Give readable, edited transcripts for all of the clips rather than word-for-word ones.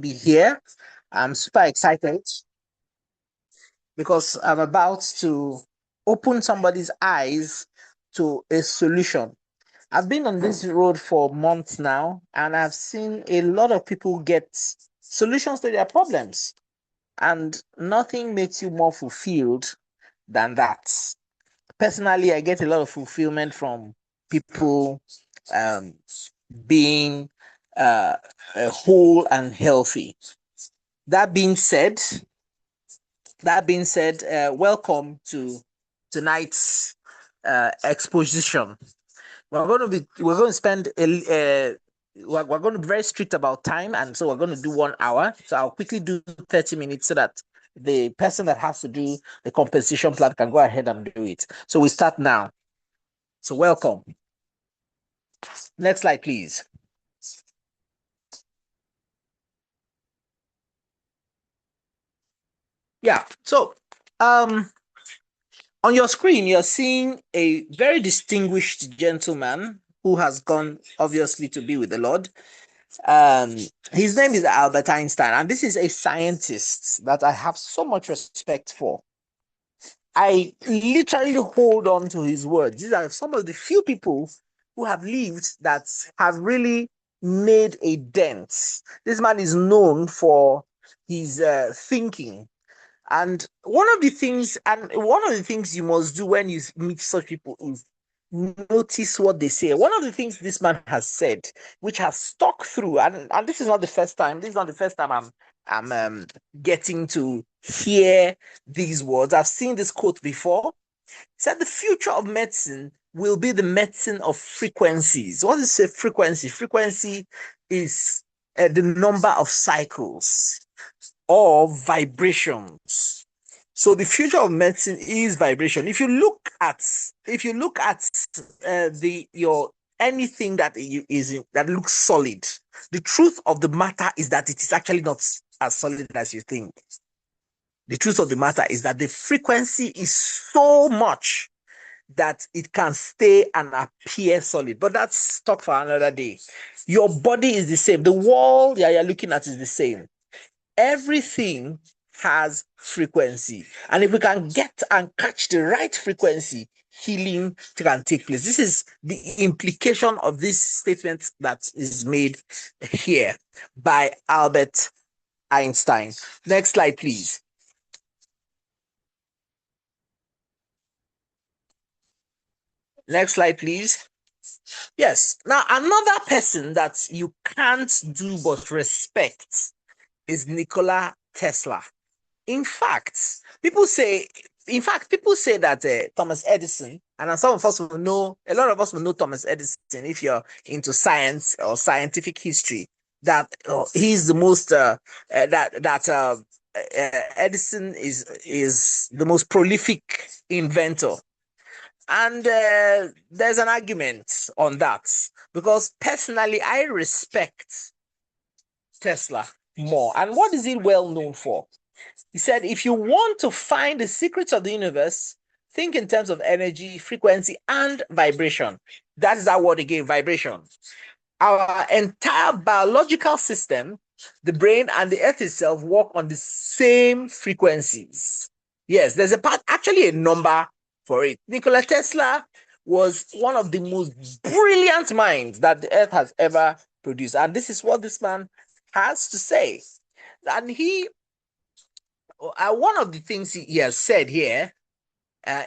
be here. I'm super excited because I'm about to open somebody's eyes to a solution. I've been on this road for months now, and I've seen a lot of people get solutions to their problems, and nothing makes you more fulfilled than that. Personally, I get a lot of fulfillment from people um, being uh, whole and healthy. That being said, welcome to tonight's exposition. We're going to spend we're going to be very strict about time, and so we're going to do 1 hour. So I'll quickly do 30 minutes so that the person that has to do the compensation plan can go ahead and do it. So we start now. So welcome. Next slide, please. Yeah. So on your screen, you're seeing a very distinguished gentleman who has gone obviously to be with the Lord. His name is Albert Einstein, and this is a scientist that I have so much respect for. I literally hold on to his words. These are some of the few people who have lived that have really made a dent. This man is known for his thinking. And one of the things you must do when you meet such people is notice what they say. One of the things this man has said, which has stuck through, and this is not the first time. This is not the first time I'm getting to hear these words. I've seen this quote before. He said the future of medicine will be the medicine of frequencies. What is a frequency? Frequency is the number of cycles or vibrations. So the future of medicine is vibration. If you look at the your anything that looks solid, the truth of the matter is that it is actually not as solid as you think. The truth of the matter is that the frequency is so much that it can stay and appear solid. But that's talk for another day. Your body is the same. The wall you're looking at is the same. Everything has frequency. And if we can get and catch the right frequency, healing can take place. This is the implication of this statement that is made here by Albert Einstein. Next slide, please. Next slide, please. Yes. Now, another person that you can't do but respect is Nikola Tesla. In fact, people say that Thomas Edison, and some of us will know, a lot of us will know Thomas Edison if you're into science or scientific history, that he's the most Edison is the most prolific inventor. And there's an argument on that because personally, I respect Tesla more. And what is he well known for? He said, if you want to find the secrets of the universe, think in terms of energy, frequency, and vibration. That is that word again, vibration. Our entire biological system, the brain and the earth itself, work on the same frequencies. Yes, there's actually a number for it. Nikola Tesla was one of the most brilliant minds that the earth has ever produced. And this is what this man has to say. And one of the things he has said here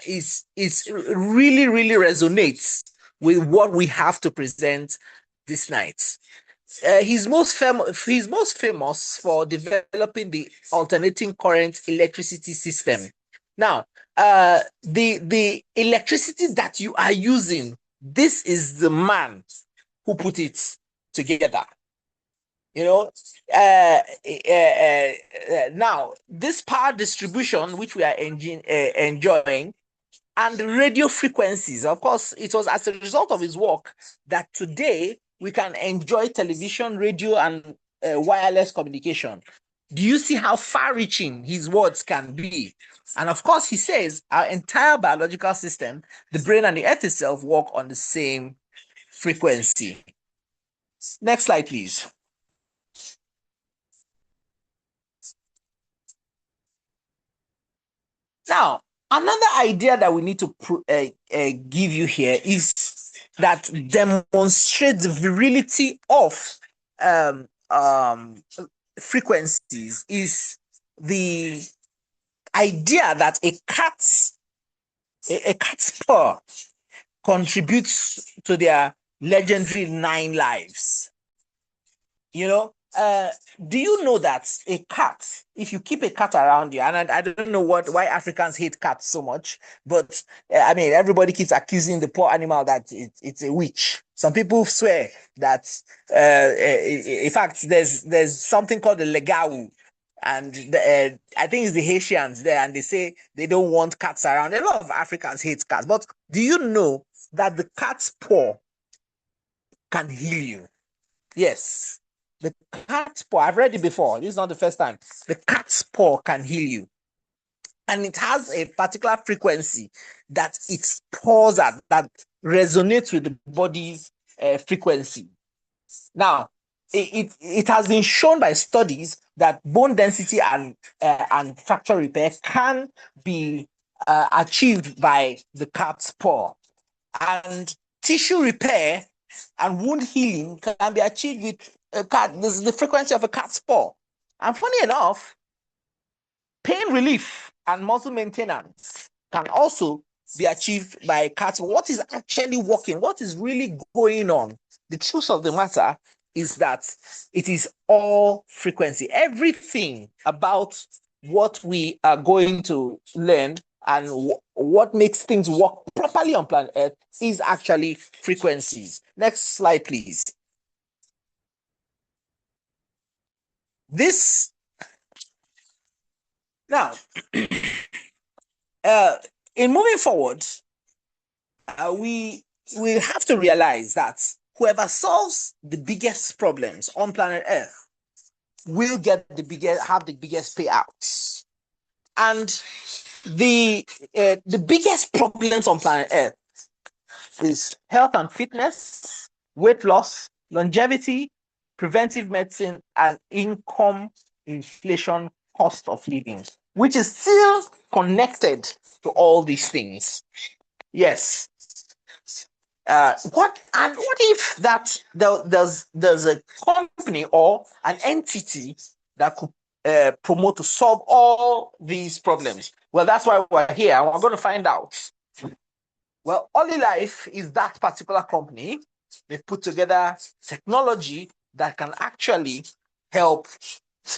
is really resonates with what we have to present this night. He's most famous for developing the alternating current electricity system. Now, the electricity that you are using, this is the man who put it together. You know, now this power distribution, which we are enjoying, and the radio frequencies, of course, it was as a result of his work that today we can enjoy television, radio, and wireless communication. Do you see how far-reaching his words can be? And of course, he says our entire biological system, the brain and the earth itself, work on the same frequency. Next slide, please. Now, another idea that we need to give you here is that demonstrates the virility of um, um, frequencies is the idea that a cat's paw contributes to their legendary 9 lives. You know, do you know that a cat, if you keep a cat around you, and I don't know why Africans hate cats so much, but I mean, everybody keeps accusing the poor animal that it's a witch. Some people swear that, in fact, there's something called the legau, and I think it's the Haitians there, and they say they don't want cats around. A lot of Africans hate cats, but do you know that the cat's paw can heal you? Yes. The cat's paw, I've read it before. This is not the first time. The cat's paw can heal you. And it has a particular frequency that it paws at that resonates with the body's frequency. Now, it has been shown by studies that bone density and fracture repair can be achieved by the cat's paw. And tissue repair and wound healing can be achieved with a cat. This is the frequency of a cat's paw. And funny enough, pain relief and muscle maintenance can also be achieved by a cat. What is actually working? What is really going on? The truth of the matter is that it is all frequency. Everything about what we are going to learn and what makes things work properly on planet Earth is actually frequencies. Next slide, please. This now, in moving forward, we have to realize that whoever solves the biggest problems on planet Earth will have the biggest payouts. And the biggest problems on planet Earth is health and fitness, weight loss, longevity, preventive medicine, and income inflation, cost of living, which is still connected to all these things. Yes. What if that there's a company or an entity that could promote to solve all these problems? Well, that's why we're here, and we're going to find out. Well, Olilife is that particular company. They put together technology that can actually help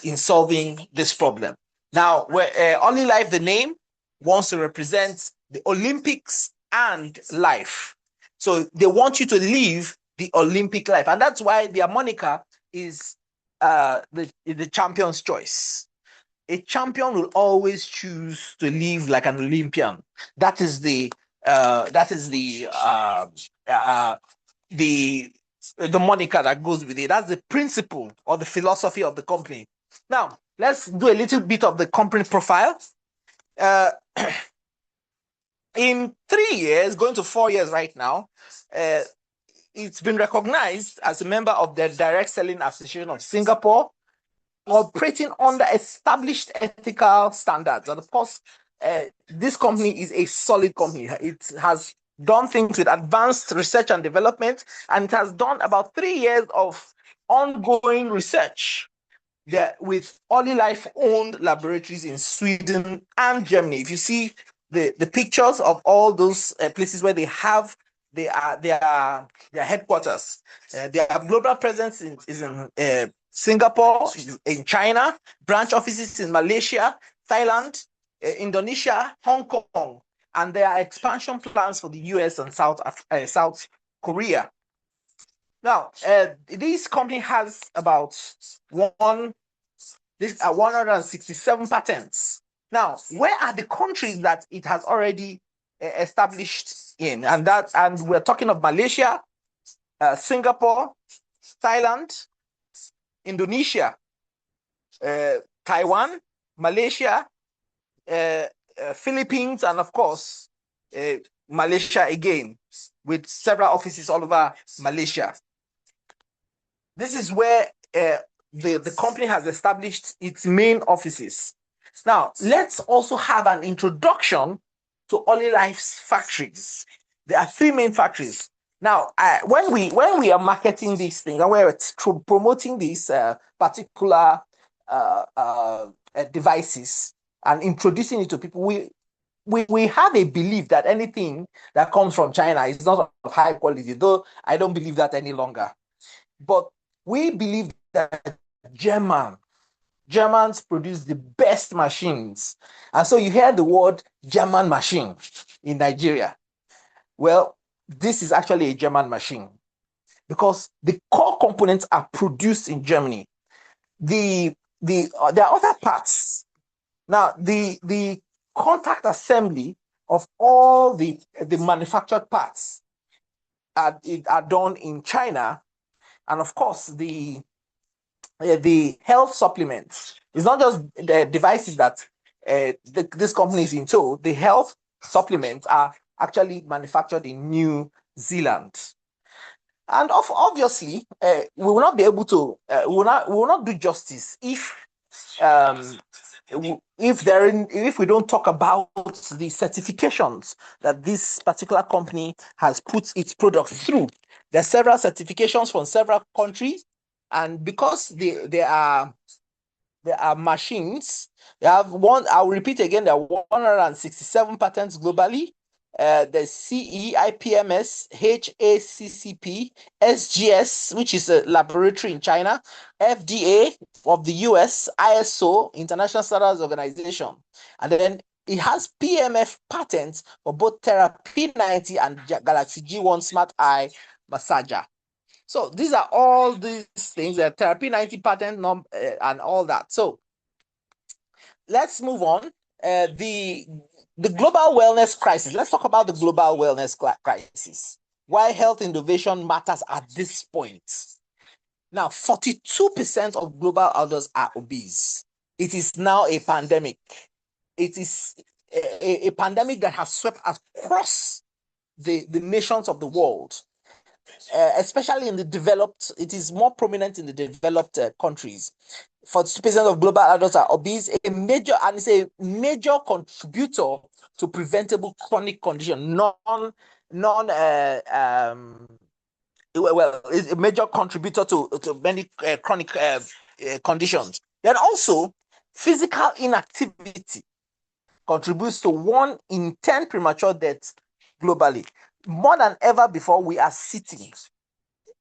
in solving this problem. Now, Olilife, the name, wants to represent the Olympics and life. So they want you to live the Olympic life. And that's why their moniker is the champion's choice. A champion will always choose to live like an Olympian. That is the moniker that goes with it. That's the principle or the philosophy of the company. Now, let's do a little bit of the company profile. In 3 years, going to 4 years right now, it's been recognized as a member of the Direct Selling Association of Singapore, operating under established ethical standards. And of course, this company is a solid company. It has done things with advanced research and development, and it has done about 3 years of ongoing research with Olilife owned laboratories in Sweden and Germany. If you see the pictures of all those places where they have their headquarters, their global presence is in Singapore, in China, branch offices in Malaysia, Thailand, Indonesia, Hong Kong, and there are expansion plans for the US and South Korea. Now, this company has about 167 patents. Now, where are the countries that it has already established in? And we're talking of Malaysia, Singapore, Thailand, Indonesia, Taiwan, Malaysia, Philippines, and of course, Malaysia again, with several offices all over Malaysia. This is where the company has established its main offices. Now, let's also have an introduction to Olilife's factories. There are three main factories. Now, when we are marketing these things and we're promoting these particular devices and introducing it to people, we have a belief that anything that comes from China is not of high quality, though I don't believe that any longer. But we believe that Germans produce the best machines. And so you hear the word German machine in Nigeria. Well, this is actually a German machine because the core components are produced in Germany. There are other parts. Now, the contact assembly of all the manufactured parts are done in China. And of course, the health supplements. It's not just the devices that this company is into. The health supplements are actually manufactured in New Zealand. And obviously, we will not be able to, we will not do justice um, if we don't talk about the certifications that this particular company has put its products through. There are several certifications from several countries, and because they are machines, they have one. I'll repeat again: there are 167 patents globally. The CE, IPMS, HACCP, SGS, which is a laboratory in China, FDA of the US, ISO, International Standards Organization. And then it has PMF patents for both Therapy 90 and Galaxy G1 Smart Eye Massager. So these are all these things, the Therapy 90 patent and all that. So let's move on. The global wellness crisis. Let's talk about the global wellness crisis. Why health innovation matters at this point. Now, 42% of global adults are obese. It is now a pandemic. It is a pandemic that has swept across the nations of the world. Especially in the developed, it is more prominent in the developed countries. 42% of global adults are obese, it's a major contributor to preventable chronic condition, it's a major contributor to many chronic conditions. Then also, physical inactivity contributes to 1 in 10 premature deaths globally. More than ever before, we are sitting.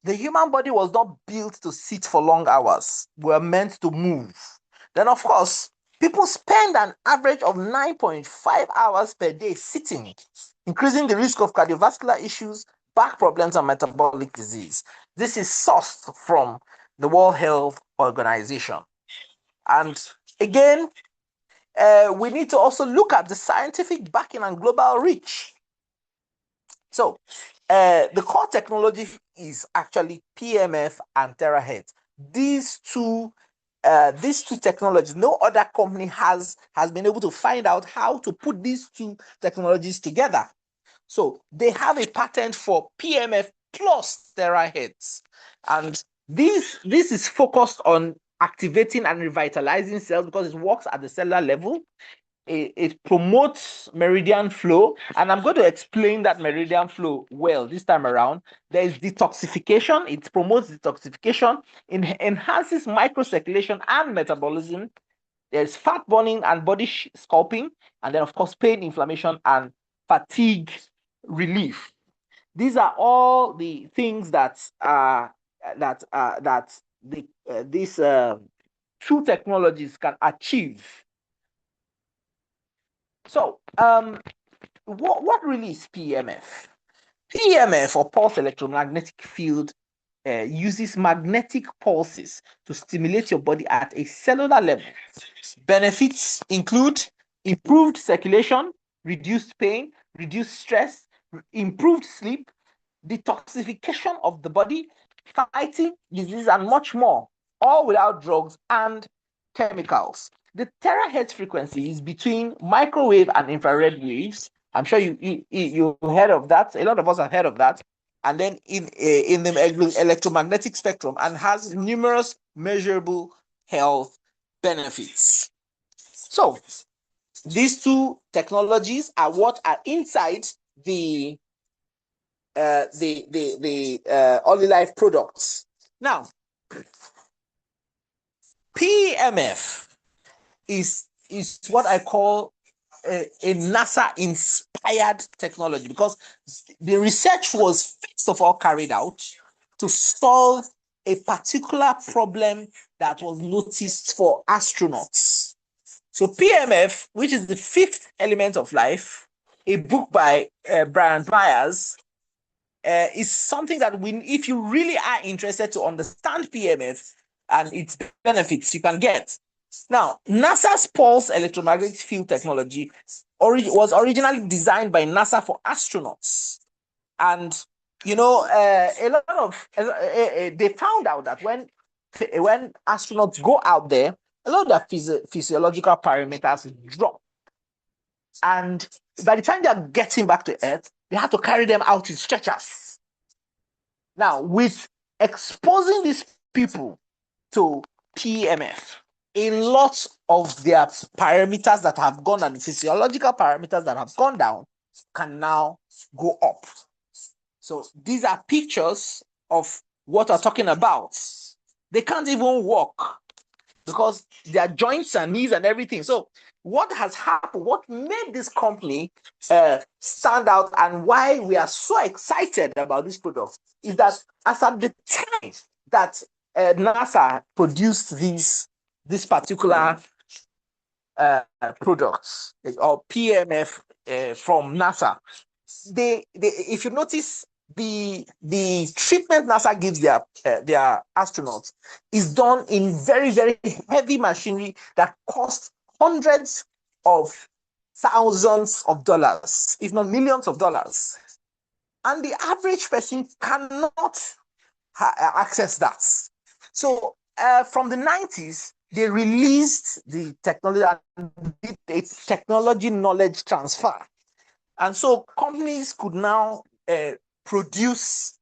The human body was not built to sit for long hours. We are meant to move. Then, of course, people spend an average of 9.5 hours per day sitting, increasing the risk of cardiovascular issues, back problems, and metabolic disease. This is sourced from the World Health Organization. And again, we need to also look at the scientific backing and global reach. So, the core technology is actually PMF and terahertz. These two technologies, no other company has been able to find out how to put these two technologies together. So they have a patent for PMF plus terahertz, and this is focused on activating and revitalizing cells because it works at the cellular level. It promotes meridian flow, and I'm going to explain that meridian flow well this time around. There is detoxification. It promotes detoxification, enhances microcirculation and metabolism. There's fat burning and body sculpting, and then of course pain, inflammation, and fatigue relief. These are all the things that these two technologies can achieve. So, what really is PMF? PMF, or pulse electromagnetic field, uses magnetic pulses to stimulate your body at a cellular level. Benefits include improved circulation, reduced pain, reduced stress, improved sleep, detoxification of the body, fighting disease, and much more, all without drugs and chemicals. The terahertz frequency is between microwave and infrared waves. I'm sure you heard of that. A lot of us have heard of that. And then in the electromagnetic spectrum, and has numerous measurable health benefits. So these two technologies are what are inside the Olilife products. Now, PMF is what I call a NASA inspired technology, because the research was first of all carried out to solve a particular problem that was noticed for astronauts. So PMF, which is the fifth element of life, a book by Brian Myers, is something that if you really are interested to understand PMF and its benefits, you can get. Now, NASA's pulse electromagnetic field technology was originally designed by NASA for astronauts. And, a lot of, they found out that when astronauts go out there, a lot of their physiological parameters drop. And by the time they're getting back to Earth, they have to carry them out in stretchers. Now, with exposing these people to PMF, a lot of their parameters that have gone down, the physiological parameters that have gone down, can now go up. So these are pictures of what we're talking about. They can't even walk because their joints and knees and everything. So what has happened, what made this company stand out, and why we are so excited about this product, is that as at the time that NASA produced this particular products or PMF from NASA, they if you notice, the treatment NASA gives their astronauts is done in very, very heavy machinery that costs hundreds of thousands of dollars, if not millions of dollars. And the average person cannot access that. So from the 90s, they released the technology and did a technology knowledge transfer. And so companies could now produce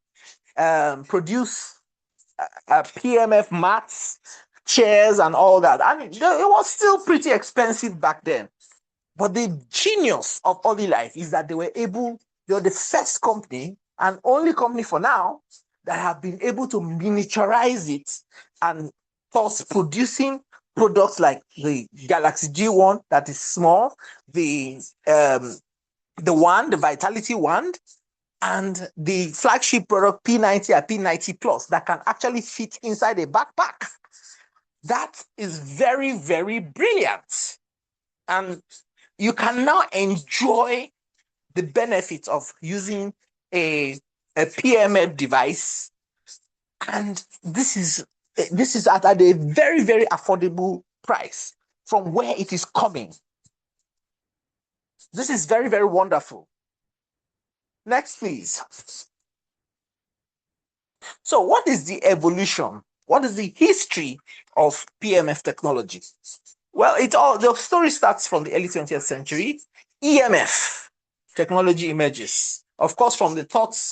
PMF mats, chairs, and all that. And it was still pretty expensive back then. But the genius of Olilife is that they were the first company and only company for now that have been able to miniaturize it, and thus producing products like the Galaxy G1 that is small, the Vitality Wand, and the flagship product P90 and P90 Plus that can actually fit inside a backpack. That is very, very brilliant. And you can now enjoy the benefits of using a PMF device. And this is at a very, very affordable price from where it is coming. This is very, very wonderful. Next, please. So what is the evolution? What is the history of PMF technology? Well, the story starts from the early 20th century. EMF technology emerges, of course, from the thoughts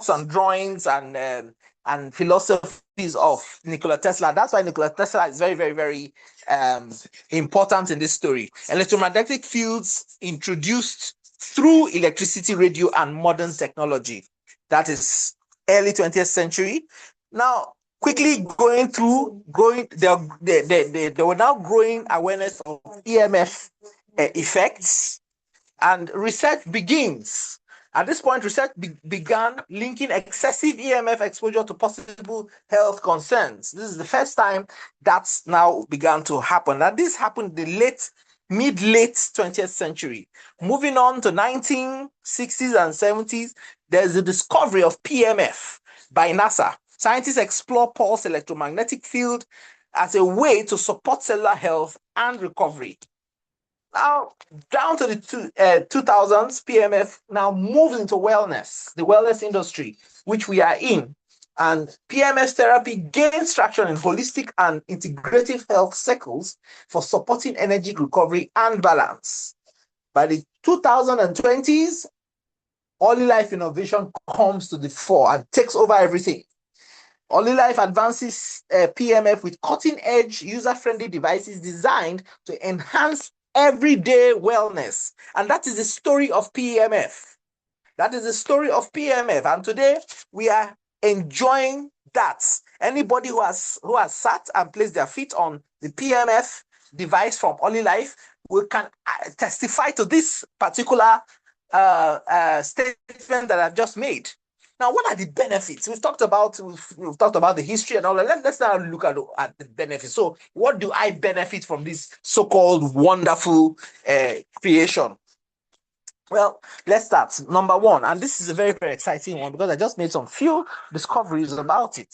and drawings and philosophies of Nikola Tesla. That's why Nikola Tesla is very, very, very important in this story. Electromagnetic fields introduced through electricity, radio, and modern technology. That is early 20th century. Now, quickly they were now growing awareness of EMF effects, and research begins. At this point, research began linking excessive EMF exposure to possible health concerns. This is the first time that's now began to happen. And this happened in the mid-late 20th century. Moving on to 1960s and 70s, there's the discovery of PMF by NASA. Scientists explore pulse electromagnetic field as a way to support cellular health and recovery. Now, down to the 2000s, PMF now moves into wellness, the wellness industry, which we are in. And PMS therapy gains traction in holistic and integrative health circles for supporting energy recovery and balance. By the 2020s, Olilife innovation comes to the fore and takes over everything. OliLife advances PMF with cutting-edge, user-friendly devices designed to enhance everyday wellness. And that is the story of PMF. That is the story of PMF. And today we are enjoying that. Anybody who has sat and placed their feet on the PMF device from OliLife can testify to this particular statement that I've just made. Now, what are the benefits? We've talked about the history and all that. Let's now look at the benefits. So, what do I benefit from this so-called wonderful creation? Well, let's start. Number one, and this is a very, very exciting one because I just made some few discoveries about it.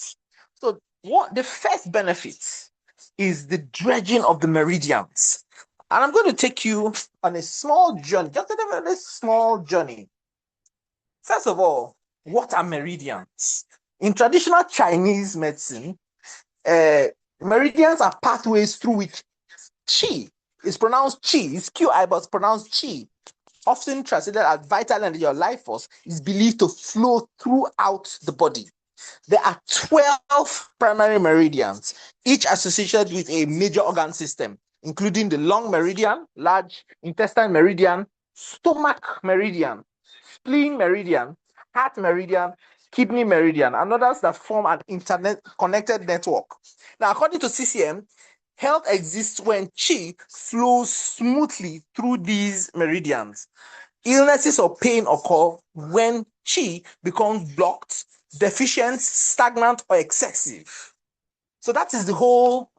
So, what the first benefit is the dredging of the meridians. And I'm going to take you on a small journey, just a very small journey. First of all, what are meridians? In traditional Chinese medicine, meridians are pathways through which qi is pronounced qi, it's qi, but it's pronounced qi, often translated as vital energy or life force, is believed to flow throughout the body. There are 12 primary meridians, each associated with a major organ system, including the lung meridian, large intestine meridian, stomach meridian, spleen meridian, heart meridian, kidney meridian, and others that form an internet-connected network. Now, according to CCM, health exists when qi flows smoothly through these meridians. Illnesses or pain occur when qi becomes blocked, deficient, stagnant, or excessive. So that is the whole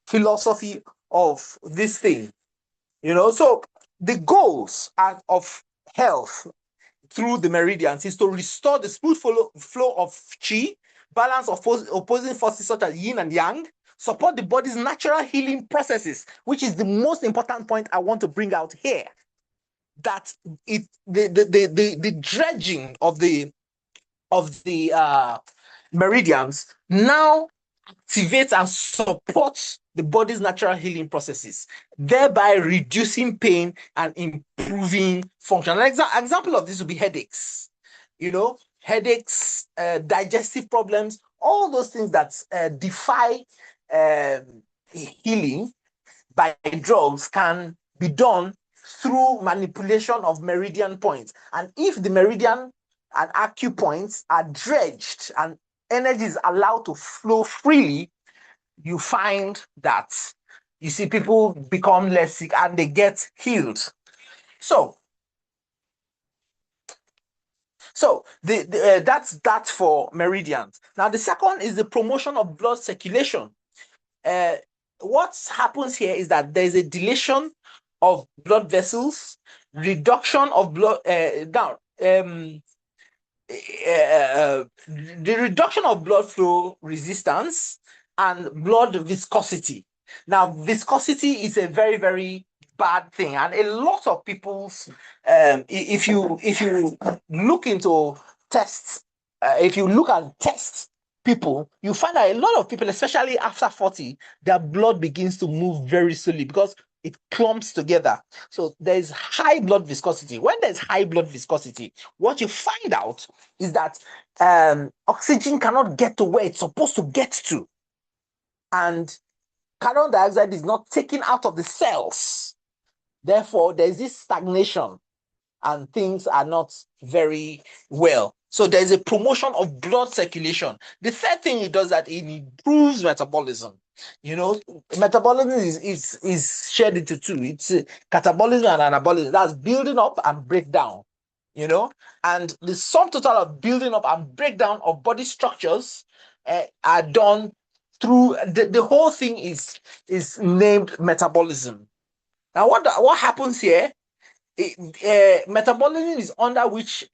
philosophy of this thing. So the goals of health through the meridians is to restore the smooth flow of qi, balance opposing forces such as yin and yang, support the body's natural healing processes, which is the most important point I want to bring out here. That the dredging of the meridians now activates and supports the body's natural healing processes, thereby reducing pain and improving function. An example of this would be headaches. Headaches, digestive problems, all those things that defy healing by drugs can be done through manipulation of meridian points. And if the meridian and acupoints are dredged and energy is allowed to flow freely, you find that you see people become less sick and they get healed. So that's for meridians. Now, the second is the promotion of blood circulation. What happens here is that there's a dilation of blood vessels, reduction of blood the reduction of blood flow resistance and blood viscosity. Now, viscosity is a very, very bad thing, and a lot of people's if you look into tests, if you look at tests people, you find that a lot of people, especially after 40, their blood begins to move very slowly because it clumps together. So there's high blood viscosity. When there's high blood viscosity, what you find out is that oxygen cannot get to where it's supposed to get to, and carbon dioxide is not taken out of the cells. Therefore, there's this stagnation and things are not very well. So there's a promotion of blood circulation. The third thing it does that it improves metabolism. Metabolism is shared into two. It's catabolism and anabolism. That's building up and breakdown. And the sum total of building up and breakdown of body structures are done through the whole thing is named metabolism. Now, what happens here? Metabolism is under which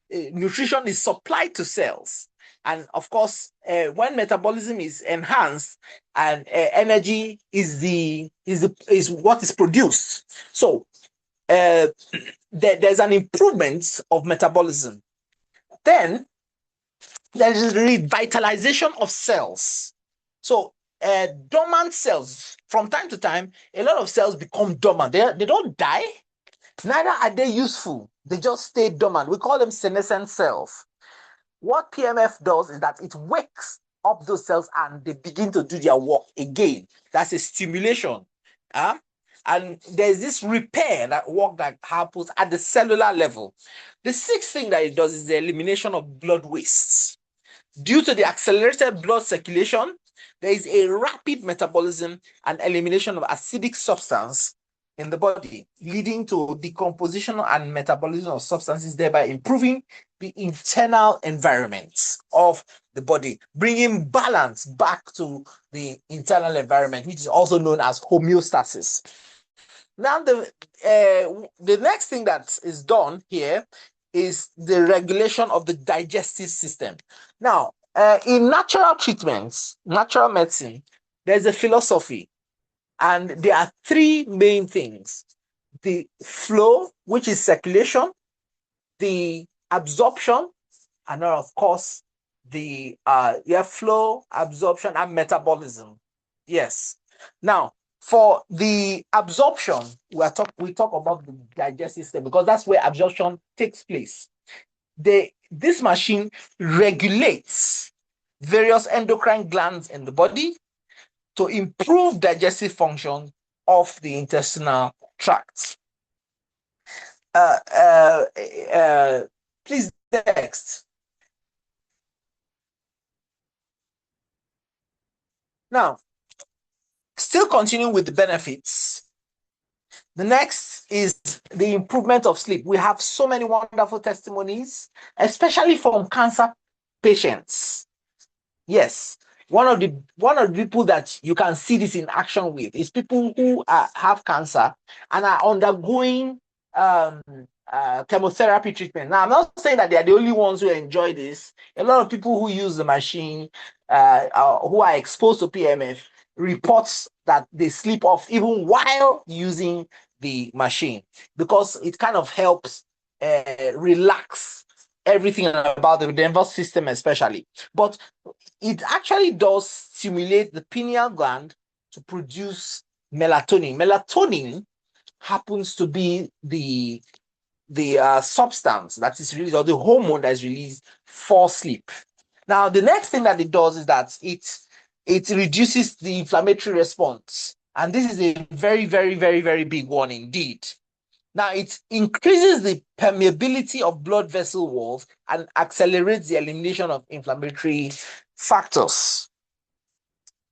nutrition is supplied to cells, and of course, when metabolism is enhanced, and energy is what is produced. So there's an improvement of metabolism. Then there is revitalization of cells. So dormant cells, from time to time, a lot of cells become dormant. They don't die, neither are they useful. They just stay dormant. We call them senescent cells. What PMF does is that it wakes up those cells and they begin to do their work again. That's a stimulation. And there's this repair that work that happens at the cellular level. The sixth thing that it does is the elimination of blood wastes. Due to the accelerated blood circulation, there is a rapid metabolism and elimination of acidic substance in the body, leading to decomposition and metabolism of substances, thereby improving the internal environment of the body, bringing balance back to the internal environment, which is also known as homeostasis. Now, the next thing that is done here is the regulation of the digestive system. Now, in natural treatments, natural medicine, there's a philosophy, and there are three main things: the flow, which is circulation, the absorption, and of course, the flow, absorption, and metabolism. Yes. Now, for the absorption, we talk about the digestive system because that's where absorption takes place. This machine regulates various endocrine glands in the body to improve digestive function of the intestinal tract. Please, next. Now, still continuing with the benefits, the next is the improvement of sleep. We have so many wonderful testimonies, especially from cancer patients. Yes, one of the people that you can see this in action with is people who have cancer and are undergoing chemotherapy treatment. Now, I'm not saying that they are the only ones who enjoy this. A lot of people who use the machine, who are exposed to PMF, reports that they sleep off even while using the machine because it kind of helps relax everything about the nervous system, especially. But it actually does stimulate the pineal gland to produce melatonin. Melatonin happens to be the substance that is released, or the hormone that is released for sleep. Now, the next thing that it does is that it reduces the inflammatory response. And this is a very, very, very, very big one indeed. Now, it increases the permeability of blood vessel walls and accelerates the elimination of inflammatory factors.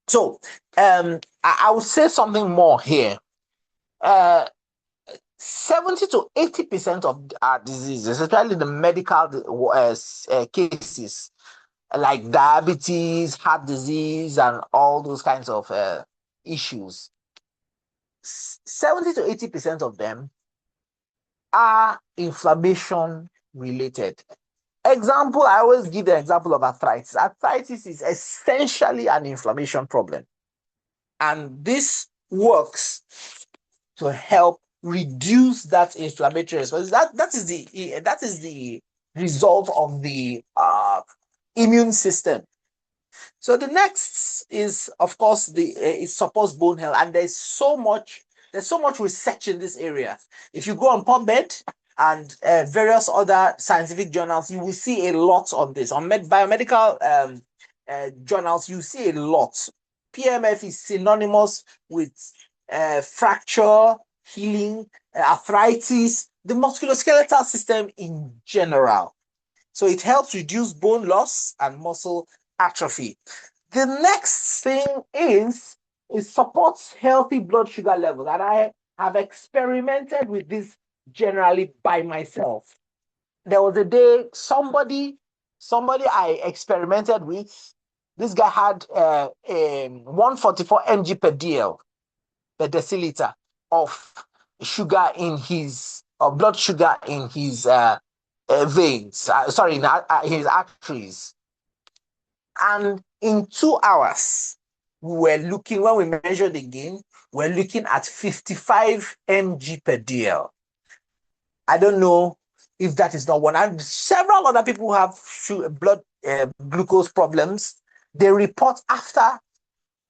So, I will say something more here. 70 to 80% of our diseases, especially the medical cases, like diabetes, heart disease, and all those kinds of issues, 70 to 80% of them are inflammation related. Example, I always give the example of arthritis. Arthritis is essentially an inflammation problem. And this works to help reduce that inflammatory response. That is the result of the immune system. So the next is, of course, it supports bone health, and there's so much research in this area. If you go on PubMed and various other scientific journals, you will see a lot on this. On biomedical journals, you see a lot. PMF is synonymous with fracture, healing, arthritis, the musculoskeletal system in general. So it helps reduce bone loss and muscle atrophy. The next thing is it supports healthy blood sugar levels. And I have experimented with this generally by myself. There was a day somebody I experimented with, this guy had 144 mg per DL, per deciliter of sugar in his, blood sugar in his veins, in his arteries. And in 2 hours, when we measured again, we're looking at 55 mg per DL. I don't know if that is not one. And several other people who have blood glucose problems, they report after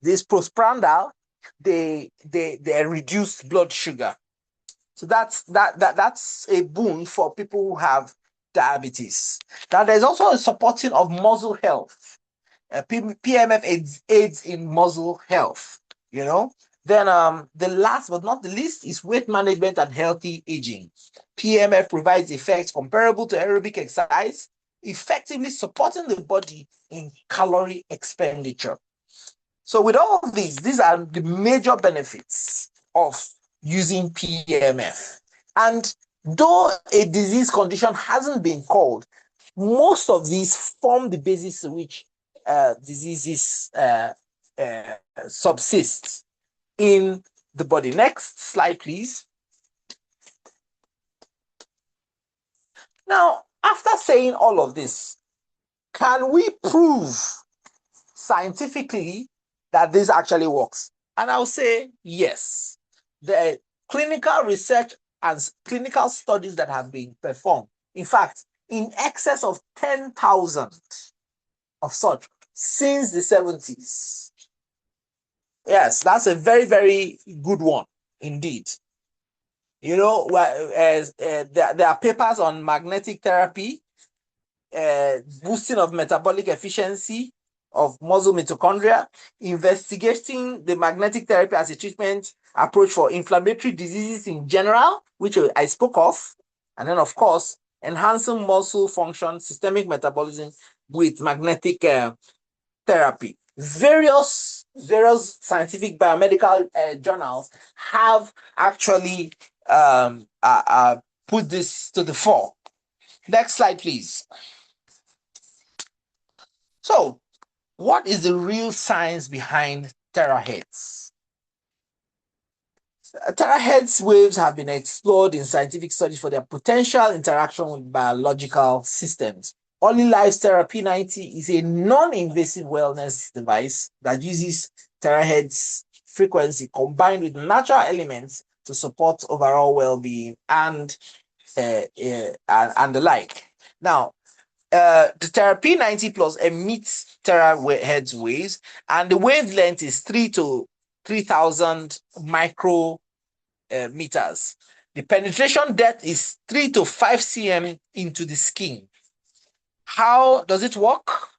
this prostaglandin, they reduce blood sugar. So that's a boon for people who have diabetes. Now, there's also a supporting of muscle health. PMF aids in muscle health, you know. Then the last but not the least is weight management and healthy aging. PMF provides effects comparable to aerobic exercise, effectively supporting the body in calorie expenditure. So with all of these are the major benefits of using PMF. And though a disease condition hasn't been called, most of these form the basis to which diseases subsist in the body. Next slide, please. Now, after saying all of this, can we prove scientifically that this actually works? And I'll say yes. The clinical research and clinical studies that have been performed, in fact, in excess of 10,000 of such since the 70s. Yes, that's a very, very good one indeed. You know, there are papers on magnetic therapy, boosting of metabolic efficiency of muscle mitochondria, investigating the magnetic therapy as a treatment approach for inflammatory diseases in general, which I spoke of, and then, of course, enhancing muscle function, systemic metabolism with magnetic therapy. Various scientific biomedical journals have actually put this to the fore. Next slide, please. So, what is the real science behind terahertz? Terahertz waves have been explored in scientific studies for their potential interaction with biological systems. Only Life's Therapy 90 is a non-invasive wellness device that uses terahertz frequency combined with natural elements to support overall well-being and the like. Now, the Therapy 90 Plus emits terahertz waves, and the wavelength is 3 to 3,000 micrometers. The penetration depth is 3 to 5 cm into the skin. How does it work?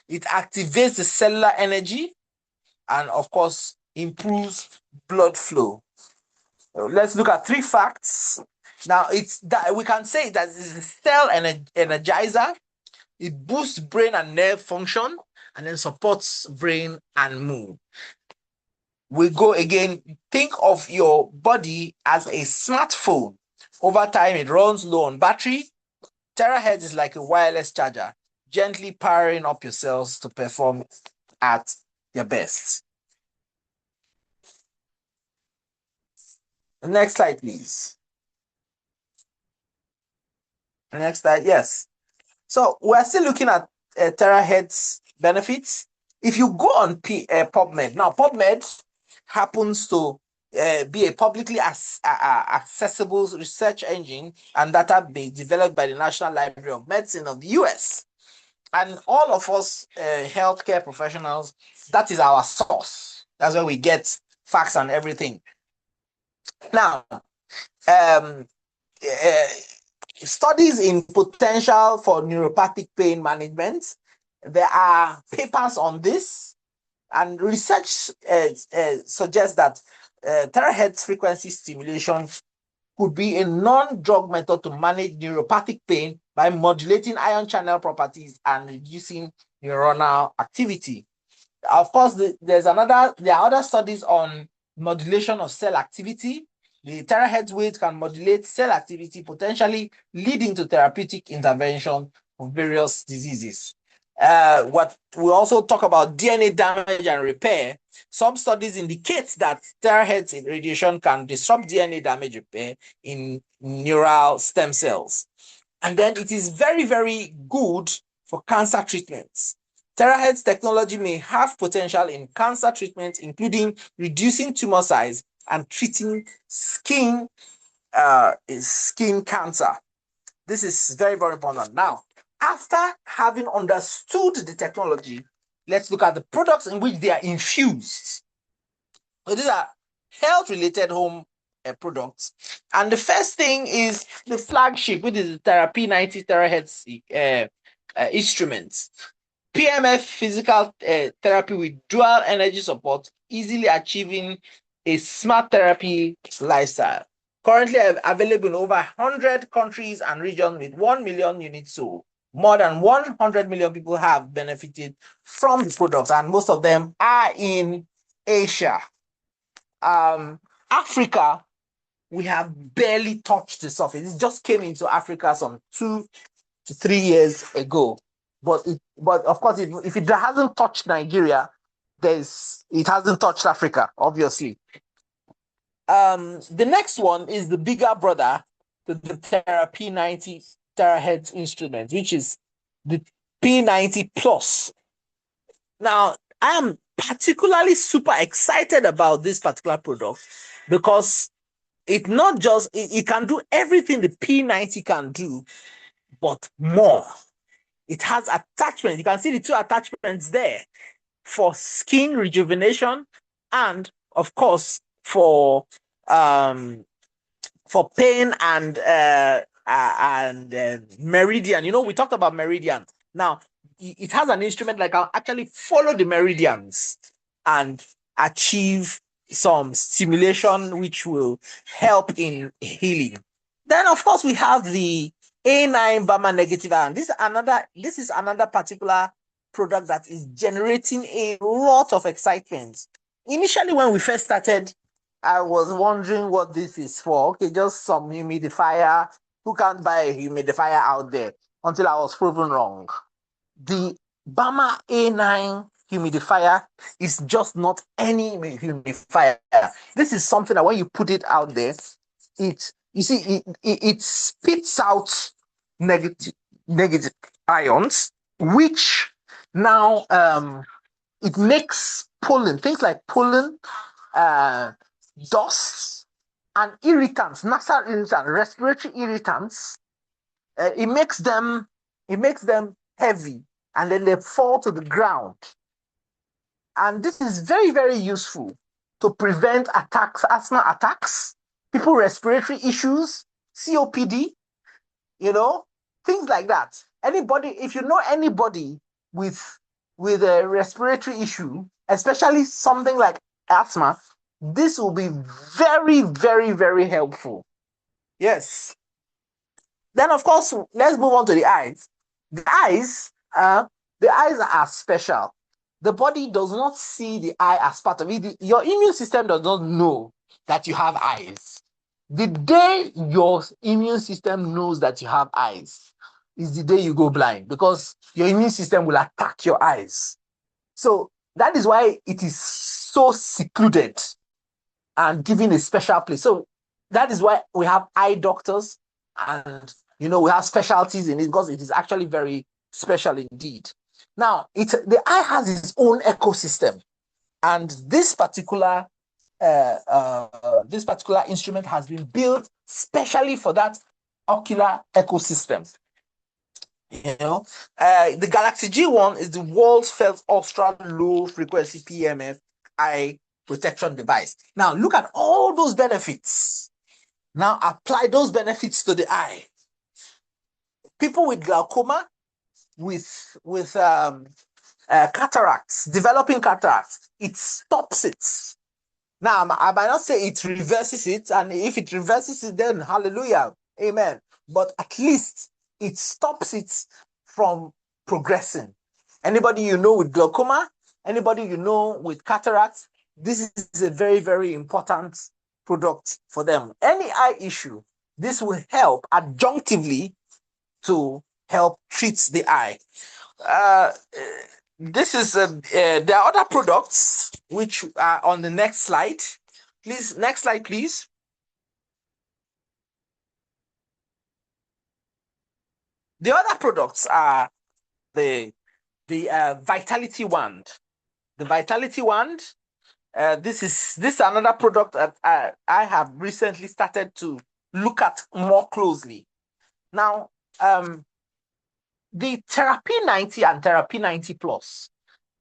It activates the cellular energy and, of course, improves blood flow. Let's look at 3 facts. Now, it's that we can say that it's a cell energizer. It boosts brain and nerve function and then supports brain and mood. We go again, think of your body as a smartphone. Over time, it runs low on battery. Terahertz is like a wireless charger, gently powering up your cells to perform at their best. Next slide, please. Next slide, yes. So we're still looking at terahertz benefits. If you go on PubMed, now PubMed happens to be a publicly accessible research engine and database developed by the National Library of Medicine of the US. And all of us healthcare professionals, that is our source. That's where we get facts and everything. Now, studies in potential for neuropathic pain management. There are papers on this, and research suggests that terahertz frequency stimulation could be a non-drug method to manage neuropathic pain by modulating ion channel properties and reducing neuronal activity. Of course, there are other studies on modulation of cell activity. The terahertz waves can modulate cell activity, potentially leading to therapeutic intervention for various diseases. What we also talk about DNA damage and repair. Some studies indicate that terahertz radiation can disrupt DNA damage repair in neural stem cells. And then it is very, very good for cancer treatments. Terahertz technology may have potential in cancer treatment, including reducing tumor size and treating skin cancer. This is very, very important. Now, after having understood the technology, let's look at the products in which they are infused. So these are health-related home products. And the first thing is the flagship, which is the Therapy 90 terahertz instruments. PMF physical therapy with dual energy support, easily achieving a smart therapy lifestyle. Currently available in over 100 countries and regions with 1 million units sold. More than 100 million people have benefited from the products, and most of them are in Asia. Africa, we have barely touched the surface. It just came into Africa some 2 to 3 years ago. But of course, if it hasn't touched Nigeria, it hasn't touched Africa, obviously. The next one is the bigger brother to the Therapy 90 terahertz instrument, which is the P90 Plus. Now, I am particularly super excited about this particular product because it not just it can do everything the P90 can do, but more. It has attachments. You can see the two attachments there for skin rejuvenation and, of course, for pain and meridian. You know, we talked about meridian. Now, it has an instrument that can actually follow the meridians and achieve some stimulation, which will help in healing. Then, of course, we have the A9 Bama negative ion. This is another particular product that is generating a lot of excitement. Initially, when we first started, I was wondering what this is for. Okay, just some humidifier. Who can't buy a humidifier out there? Until I was proven wrong. The Bama A9 humidifier is just not any humidifier. This is something that when you put it out there, it spits out negative ions, which now it makes pollen, things like pollen, dust, and irritants, nasal irritants, respiratory irritants. It makes them heavy, and then they fall to the ground. And this is very, very useful to prevent attacks, asthma attacks, people respiratory issues, COPD, things like that. Anybody, if you know anybody with a respiratory issue, especially something like asthma, this will be very, very, very helpful. Yes. Then, of course, let's move on to the eyes. The eyes are special. The body does not see the eye as part of it. Your immune system does not know that you have eyes. The day your immune system knows that you have eyes is the day you go blind, because your immune system will attack your eyes. So that is why it is so secluded and given a special place. So that is why we have eye doctors, and we have specialties in it, because it is actually very special indeed. Now, the eye has its own ecosystem, and this particular instrument has been built specially for that ocular ecosystem. The Galaxy G1 is the world's first ultra low frequency PMF eye protection device. Now, look at all those benefits. Now, apply those benefits to the eye. People with glaucoma, with cataracts, developing cataracts, it stops it. Now, I might not say it reverses it, and if it reverses it, then hallelujah, amen. But at least it stops it from progressing. Anybody you know with glaucoma, anybody you know with cataracts, this is a very, very important product for them. Any eye issue, this will help adjunctively to help treat the eye. This is there are other products which are on the next slide. Please, next slide, please. The other products are the Vitality Wand. The Vitality Wand. This is another product that I have recently started to look at more closely. Now, the Therapy 90 and Therapy 90 Plus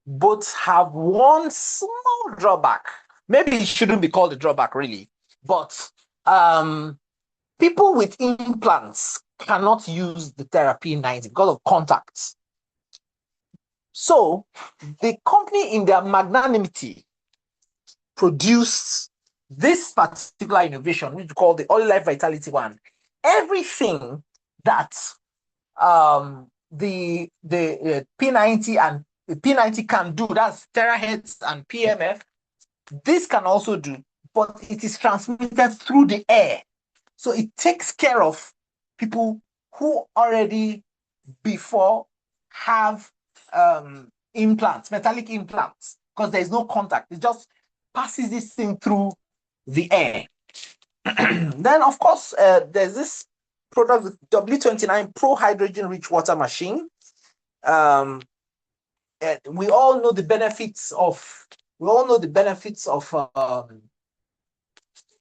both have one small drawback. Maybe it shouldn't be called a drawback, really, but People with implants cannot use the therapy 90 because of contacts. So the company, in their magnanimity, produced this particular innovation, which we call the Early Life Vitality One. Everything that the P90 and the P90 can do, that's terahertz and PMF, this can also do, but it is transmitted through the air. So it takes care of people who already before have implants, metallic implants, because there's no contact. It just passes this thing through the air. Then, of course, there's this product with W29 Pro Hydrogen Rich Water Machine. We all know the benefits of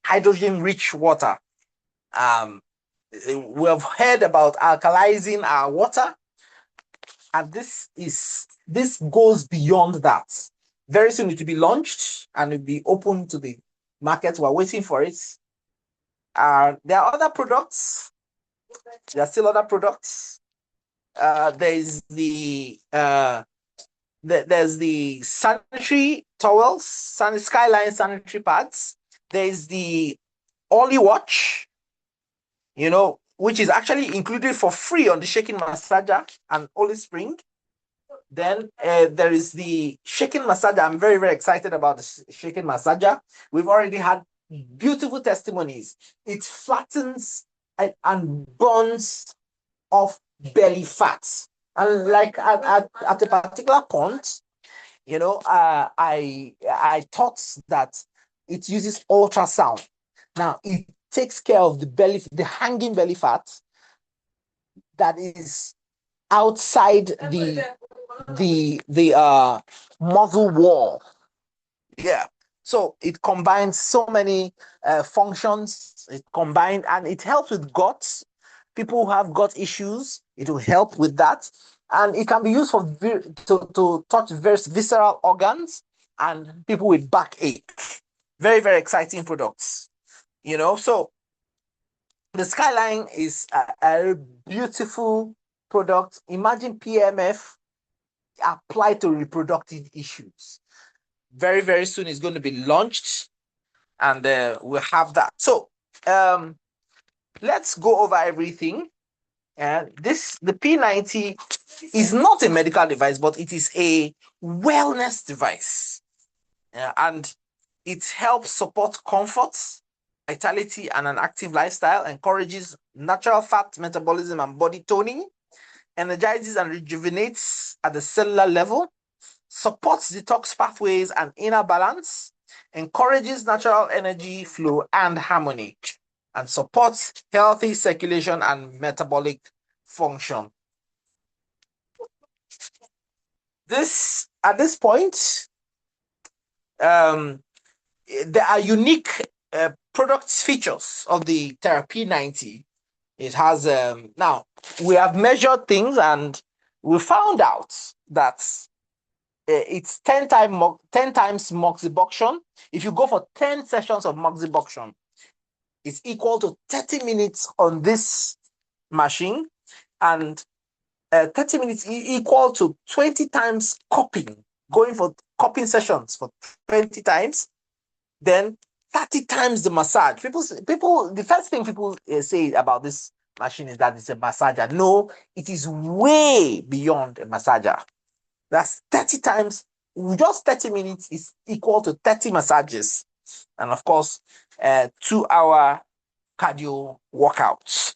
hydrogen rich water. We have heard about alkalizing our water, and this goes beyond that. Very soon it will be launched and it will be open to the market. We're waiting for it. There are other products. There are still other products. There's the sanitary towels, Skyline sanitary pads. There's the Ollie Watch, which is actually included for free on the Shaking Massager and Ollie Spring. Then there is the Shaking Massager. I'm very, very excited about the Shaking Massager. We've already had beautiful testimonies. It flattens and burns off belly fat. And like at a particular point, I thought that it uses ultrasound. Now it takes care of the hanging belly fat that is outside the muscle wall. Yeah. So it combines so many functions. It combines and it helps with guts. People who have gut issues, it will help with that. And it can be used for to touch various visceral organs and people with backache. Very, very exciting products. So the Skyline is a beautiful product. Imagine PMF applied to reproductive issues. Very, very soon it's going to be launched, and we'll have that. So let's go over everything. The P90 is not a medical device, but it is a wellness device. And it helps support comfort, vitality, and an active lifestyle, encourages natural fat metabolism and body toning, energizes and rejuvenates at the cellular level, supports detox pathways and inner balance, encourages natural energy flow and harmony, and supports healthy circulation and metabolic function. At this point, there are unique product features of the Therapy 90. It has now we have measured things and we found out that it's 10 times moxibustion. If you go for 10 sessions of moxibustion, it's equal to 30 minutes on this machine, and 30 minutes equal to 20 times cupping, going for cupping sessions for 20 times, then 30 times the massage. The first thing people say about this machine is that it's a massager. No, it is way beyond a massager. That's 30 times, just 30 minutes is equal to 30 massages. And of course, 2-hour cardio workouts.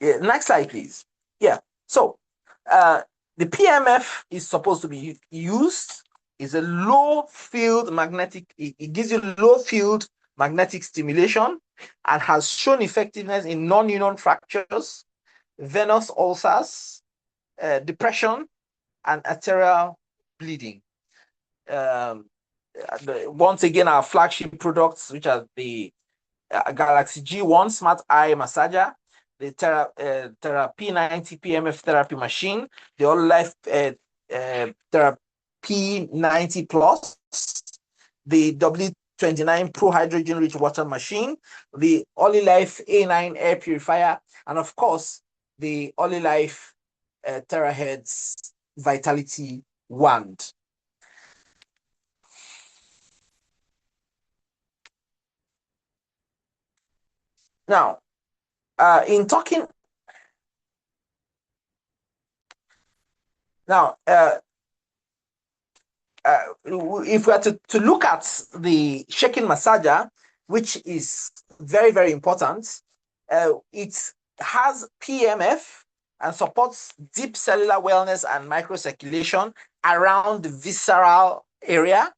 Next slide, please. Yeah. So the PMF is supposed to be used. It's a low field magnetic. It gives you low field magnetic stimulation and has shown effectiveness in non-union fractures, venous ulcers, depression, and arterial bleeding. Once again, our flagship products, which are the Galaxy G1 Smart Eye Massager, the Therapy 90 PMF therapy machine, the All Life Therapy 90 Plus, the 29 Pro hydrogen rich water machine, the Olilife A9 air purifier, and of course, the Olilife terahertz vitality wand. Now, in talking now, if we are to look at the shaking massager, which is very, very important, it has PMF and supports deep cellular wellness and microcirculation around the visceral area.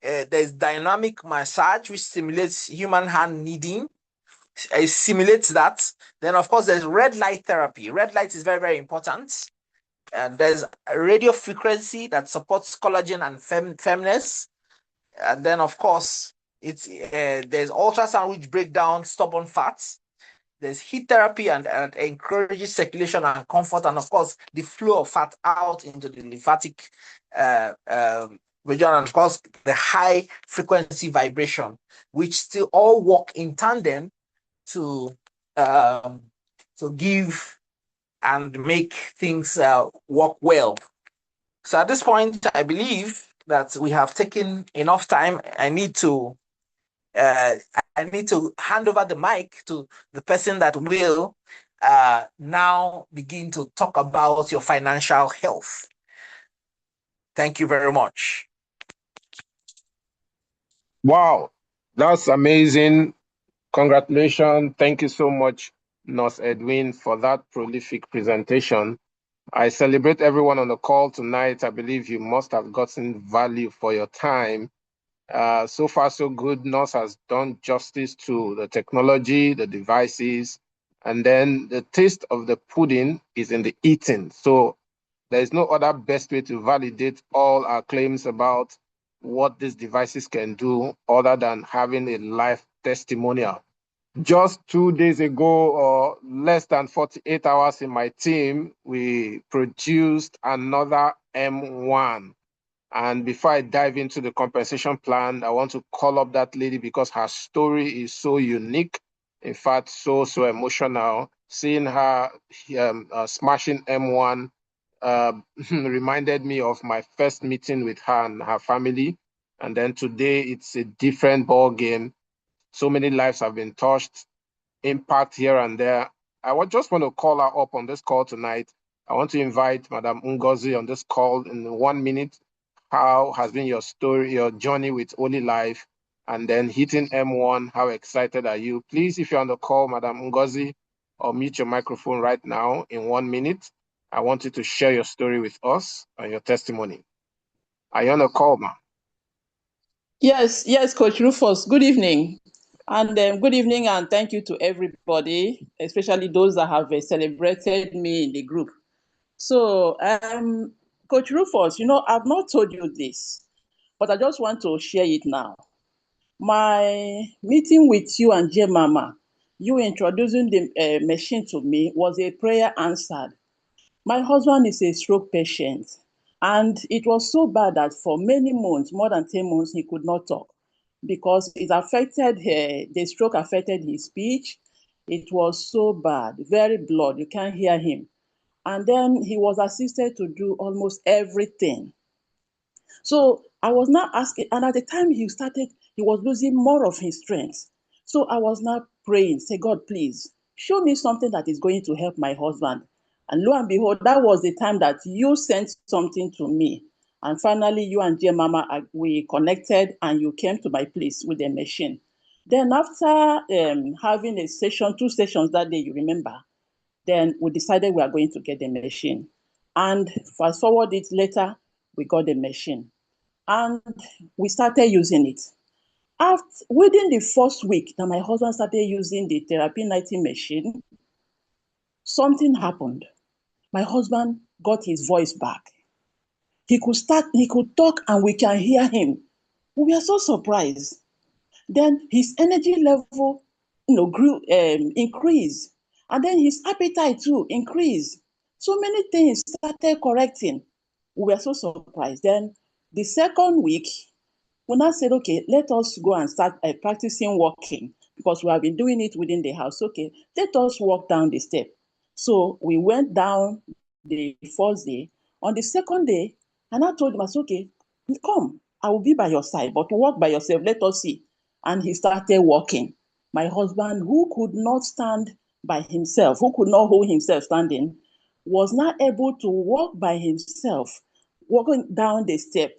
There's dynamic massage, which stimulates human hand kneading. It simulates that. Then, of course, there's red light therapy. Red light is very, very important. And there's a radio frequency that supports collagen and firmness. And then, of course, there's ultrasound, which break down stubborn fats. There's heat therapy and encourages circulation and comfort, and of course, the flow of fat out into the lymphatic region, and of course, the high frequency vibration, which still all work in tandem to give and make things work well. So at this point, I believe that we have taken enough time. I need to hand over the mic to the person that will now begin to talk about your financial health. Thank you very much. Wow, that's amazing. Congratulations. Thank you so much, Nurse Edwin, for that prolific presentation. I celebrate everyone on the call tonight. I believe you must have gotten value for your time. So far, so good. Nurse has done justice to the technology, the devices, and then the taste of the pudding is in the eating. So there is no other best way to validate all our claims about what these devices can do other than having a live testimonial. Just 2 days ago, or less than 48 hours in my team, we produced another M1. And before I dive into the compensation plan, I want to call up that lady because her story is so unique. In fact, so emotional. Seeing her smashing M1 reminded me of my first meeting with her and her family. And then today, it's a different ball game. So many lives have been touched, impact here and there. I just want to call her up on this call tonight. I want to invite Madam Ngozi on this call in 1 minute. How has been your story, your journey with Olilife, and then hitting M1? How excited are you? Please, if you're on the call, Madam Ngozi, or mute your microphone right now in 1 minute. I want you to share your story with us and your testimony. Are you on the call, ma'am? Yes, Coach Rufus. Good evening. And good evening, and thank you to everybody, especially those that have celebrated me in the group. So, Coach Rufus, I've not told you this, but I just want to share it now. My meeting with you and J Mama, you introducing the machine to me was a prayer answered. My husband is a stroke patient, and it was so bad that for many months, more than 10 months, he could not talk because the stroke affected his speech. It was so bad, very blood. You can't hear him. And then he was assisted to do almost everything. So I was now asking, and at the time he was losing more of his strength. So I was now praying, say, God, please show me something that is going to help my husband. And lo and behold, that was the time that you sent something to me. And finally, you and J Mama, we connected and you came to my place with the machine. Then after having a session, 2 sessions that day, you remember, then we decided we are going to get the machine. And fast forward it later, we got the machine. And we started using it. Within the first week that my husband started using the Therapy 90 machine, something happened. My husband got his voice back. He could talk and we can hear him. We were so surprised. Then his energy level, increased. And then his appetite too increased. So many things started correcting. We were so surprised. Then the second week, We now said, okay, let us go and start practicing walking because we have been doing it within the house. Okay, let us walk down the step. So we went down the first day. On the second day, and I told him, I said, okay, come, I will be by your side, but walk by yourself. Let us see. And he started walking. My husband, who could not stand by himself, who could not hold himself standing, was not able to walk by himself, walking down the step,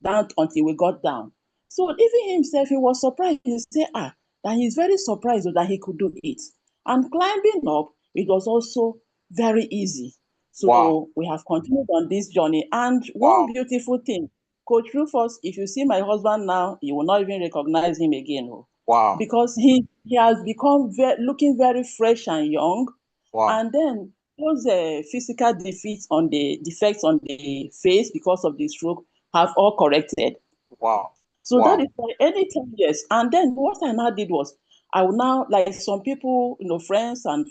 down until we got down. So even himself, he was surprised. He said, that he's very surprised that he could do it. And climbing up, it was also very easy. Wow. So we have continued on this journey. And one Wow. beautiful thing, Coach Rufus, if you see my husband now, you will not even recognize him again. Wow. Because he has become looking very fresh and young. Wow. And then those physical defects on the face because of the stroke have all corrected. Wow. So Wow. that is why anytime, yes. And then what I now did was, I would now, like some people, friends and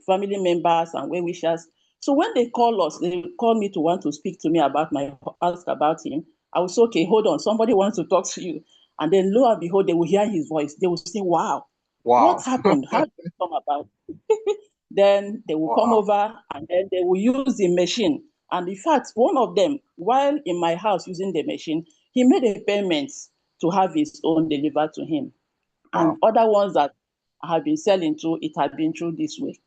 family members and well-wishers. So when they call us, they call me to want to speak to me ask about him. I will say, okay, hold on, somebody wants to talk to you. And then lo and behold, they will hear his voice. They will say, wow, Wow. what happened? How did it come about? Then they will come Wow. over and then they will use the machine. And in fact, one of them, while in my house using the machine, he made a payment to have his own delivered to him. Wow. And other ones that I have been selling to, it had been through this way.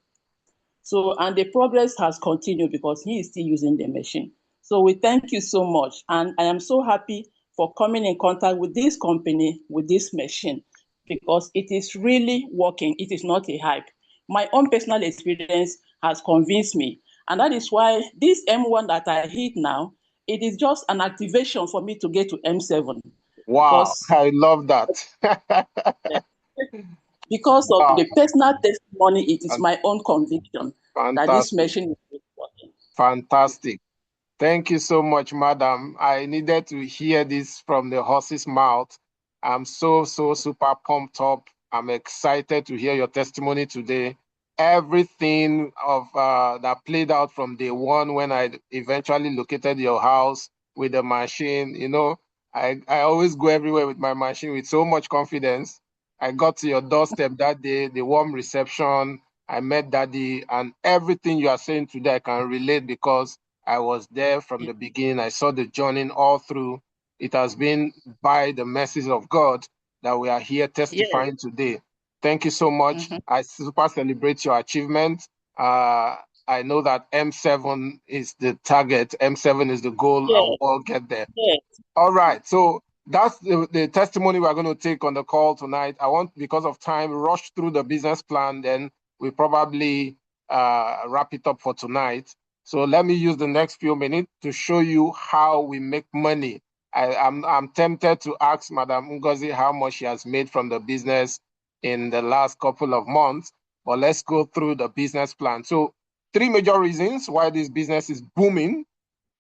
So, and the progress has continued because he is still using the machine. So we thank you so much. And I am so happy for coming in contact with this company, with this machine, because it is really working. It is not a hype. My own personal experience has convinced me. And that is why this M1 that I hit now, it is just an activation for me to get to M7. Wow. Because I love that. because of Wow. the personal testimony, it is Fan- my own conviction that this Fantastic. machine is working. Fantastic. Thank you so much, madam. I needed to hear this from the horse's mouth. I'm so super pumped up. I'm excited to hear your testimony today. Everything of that played out from day one when I eventually located your house with the machine. I always go everywhere with my machine with so much confidence. I got to your doorstep that day, the warm reception. I met Daddy, and everything you are saying today, I can relate because I was there from the beginning. I saw the journey all through. It has been by the mercies of God that we are here testifying today. Thank you so much. Mhm. I super celebrate your achievement. I know that M7 is the target, M7 is the goal, and Yes, we'll all get there. yes. All right. So that's the testimony we're going to take on the call tonight. I want, because of time, rush through the business plan, then we probably wrap it up for tonight. So let me use the next few minutes to show you how we make money. I'm tempted to ask Madam Ngozi how much she has made from the business in the last couple of months, but let's go through the business plan. So 3 major reasons why this business is booming.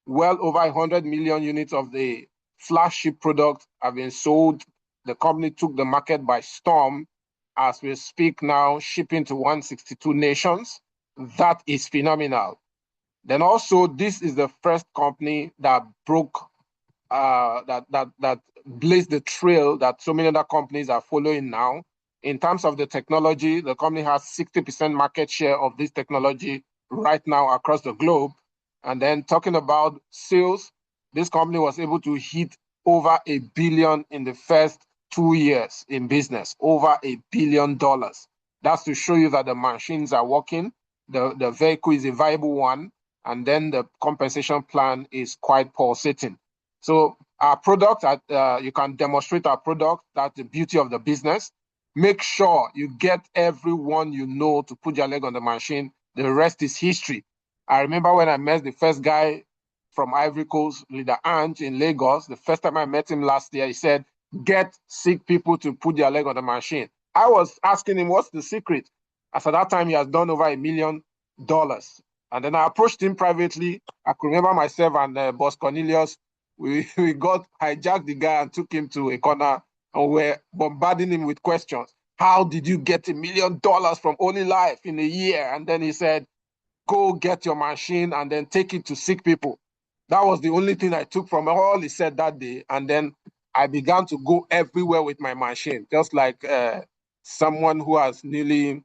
Well over 100 million units of the flagship product have been sold. The company took the market by storm. As we speak now, shipping to 162 nations. That is phenomenal. Then also, this is the first company that broke, that blazed the trail that so many other companies are following now. In terms of the technology, the company has 60% market share of this technology right now across the globe. And then talking about sales, this company was able to hit over $1 billion in the first 2 years in business, over $1 billion. That's to show you that the machines are working, the vehicle is a viable one, and then the compensation plan is quite pulsating. So our product, you can demonstrate our product. That's the beauty of the business. Make sure you get everyone you know to put their leg on the machine. The rest is history. I remember when I met the first guy from Ivory Coast, Leader Ange in Lagos, the first time I met him last year, he said, get sick people to put their leg on the machine. I was asking him, what's the secret? As at that time, he has done over $1 million. And then I approached him privately. I could remember myself and Boss Cornelius. We got hijacked the guy and took him to a corner and we're bombarding him with questions. How did you get $1 million from Only Life in a year? And then he said, go get your machine and then take it to sick people. That was the only thing I took from all he said that day. And then I began to go everywhere with my machine, just like someone who has newly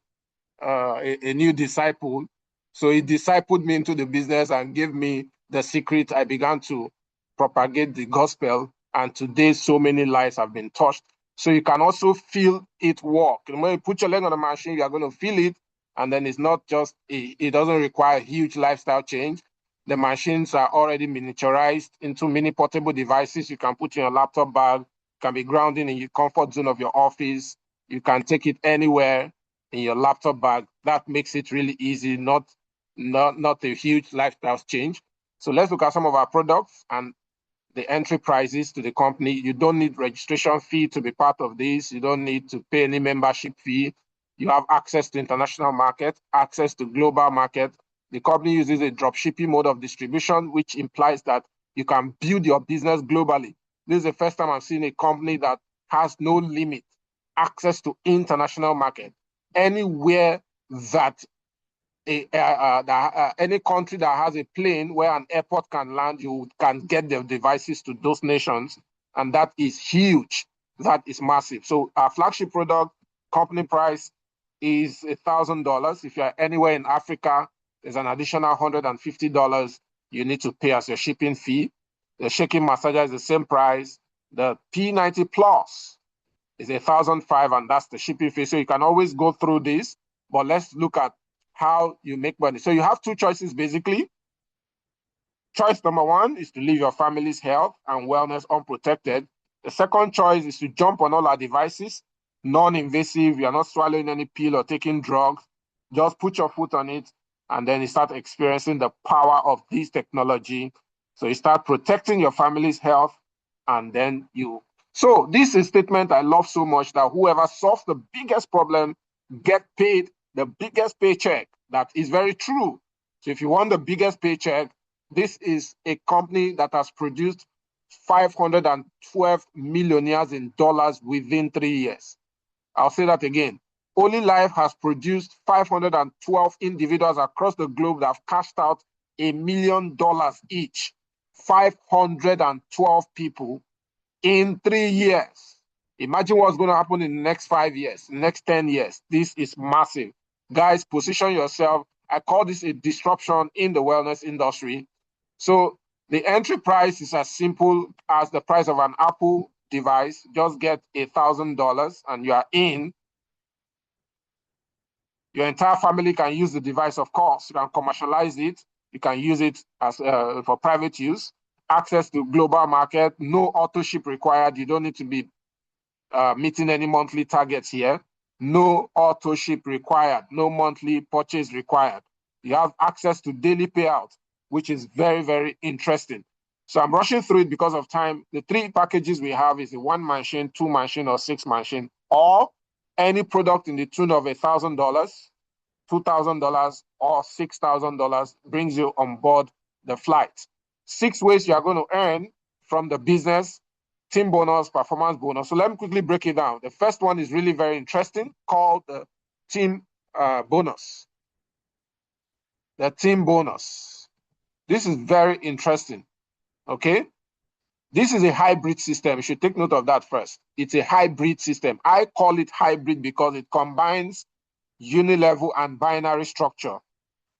a new disciple. So he discipled me into the business and gave me the secret. I began to propagate the gospel, and today so many lives have been touched. So you can also feel it work. When you put your leg on the machine, you are going to feel it, and then it's not just, it doesn't require a huge lifestyle change. The machines are already miniaturized into mini portable devices you can put in your laptop bag, can be grounded in your comfort zone of your office. You can take it anywhere in your laptop bag. That makes it really easy, not a huge lifestyle change. So let's look at some of our products and the entry prices to the company. You don't need registration fee to be part of this. You don't need to pay any membership fee. You have access to international market, access to global market. The company uses a drop shipping mode of distribution, which implies that you can build your business globally. This is the first time I've seen a company that has no limit, access to international market. Anywhere that any country that has a plane where an airport can land, you can get the devices to those nations, and that is huge. That is massive. So our flagship product, company price is $1,000. If you're anywhere in Africa, there's an additional $150 you need to pay as your shipping fee. The shaking massager is the same price. The P90 Plus is $1,005, and that's the shipping fee. So you can always go through this, but let's look at how you make money. So you have two choices, basically. Choice number one is to leave your family's health and wellness unprotected. The second choice is to jump on all our devices, non-invasive. You're not swallowing any pill or taking drugs. Just put your foot on it, and then you start experiencing the power of this technology. So you start protecting your family's health, and then you... So this is a statement I love so much, that whoever solves the biggest problem get paid the biggest paycheck. That is very true. So if you want the biggest paycheck, this is a company that has produced 512 millionaires in dollars within 3 years. I'll say that again. Only Life has produced 512 individuals across the globe that have cashed out $1 million each. 512 people in 3 years. Imagine what's going to happen in the next 5 years, next 10 years. This is massive. Guys, position yourself. I call this a disruption in the wellness industry. So the entry price is as simple as the price of an Apple device. Just get $1,000 and you are in. Your entire family can use the device, of course. You can commercialize it. You can use it as for private use. Access to global market. No auto ship required. You don't need to be meeting any monthly targets here. No auto ship required. No monthly purchase required. You have access to daily payout, which is very, very interesting. So I'm rushing through it because of time. The 3 packages we have is a 1 machine, 2 machine, or 6 machine, or any product in the tune of $1,000, $2,000, or $6,000 brings you on board the flight. 6 ways you are going to earn from the business: team bonus, performance bonus. So let me quickly break it down. The first one is really very interesting, called the team bonus. The team bonus. This is very interesting, okay? This is a hybrid system. You should take note of that first. It's a hybrid system. I call it hybrid because it combines unilevel and binary structure.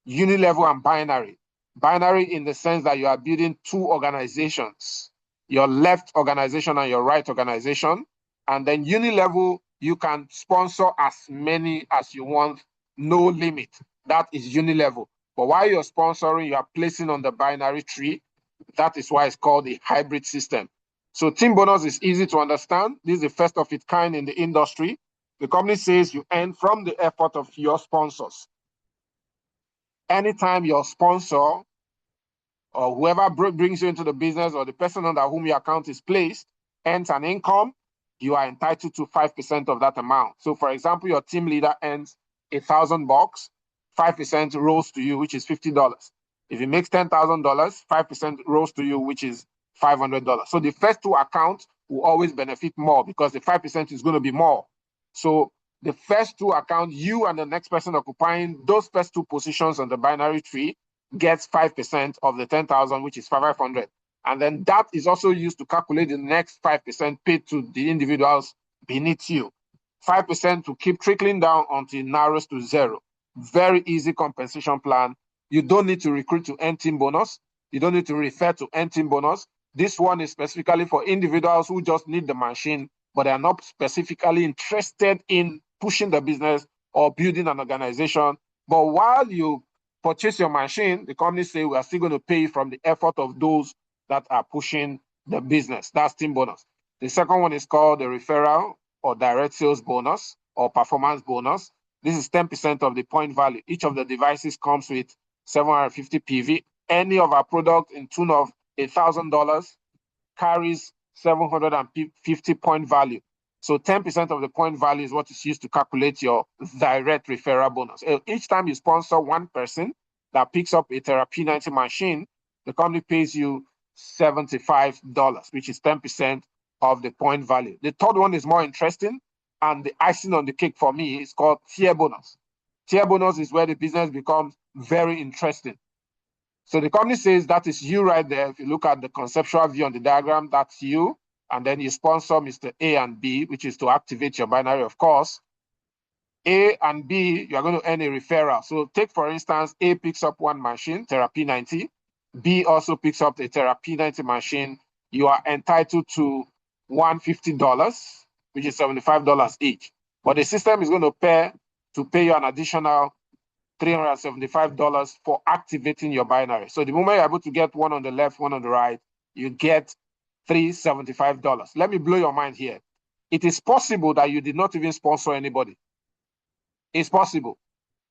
Unilevel and binary. Binary in the sense that you are building 2 organizations, your left organization and your right organization. And then unilevel, you can sponsor as many as you want, no limit. That is unilevel. But while you're sponsoring, you are placing on the binary tree. That is why it's called a hybrid system. So team bonus is easy to understand. This is the first of its kind in the industry. The company says you earn from the effort of your sponsors. Anytime your sponsor or whoever brings you into the business, or the person under whom your account is placed, earns an income, you are entitled to 5% of that amount. So for example, your team leader earns $1,000, 5% rolls to you, which is $50. If he makes $10,000, 5% rolls to you, which is $500. So the first 2 accounts will always benefit more because the 5% is going to be more. So the first 2 accounts, you and the next person occupying those first 2 positions on the binary tree, gets 5% of the 10,000, which is 500. And then that is also used to calculate the next 5% paid to the individuals beneath you. 5% to keep trickling down until it narrows to zero. Very easy compensation plan. You don't need to recruit to end team bonus. You don't need to refer to end team bonus. This one is specifically for individuals who just need the machine, but are not specifically interested in pushing the business or building an organization. But while you purchase your machine, the company say we are still going to pay from the effort of those that are pushing the business. That's team bonus. The second one is called the referral or direct sales bonus or performance bonus. This is 10% of the point value. Each of the devices comes with 750 PV. Any of our product in tune of $1,000 carries 750 point value. So 10% of the point value is what is used to calculate your direct referral bonus. Each time you sponsor one person that picks up a Therapy 90 machine, the company pays you $75, which is 10% of the point value. The third one is more interesting, and the icing on the cake for me is called tier bonus. Tier bonus is where the business becomes very interesting. So the company says that is you right there. If you look at the conceptual view on the diagram, that's you. And then you sponsor Mr. A and B, which is to activate your binary, of course. A and B, you are going to earn a referral. So take, for instance, A picks up one machine, Therapy 90. B also picks up the Therapy 90 machine. You are entitled to $150, which is $75 each. But the system is going to pay you an additional $375 for activating your binary. So the moment you're able to get one on the left, one on the right, you get $375. Let me blow your mind here. It is possible that you did not even sponsor anybody. It's possible.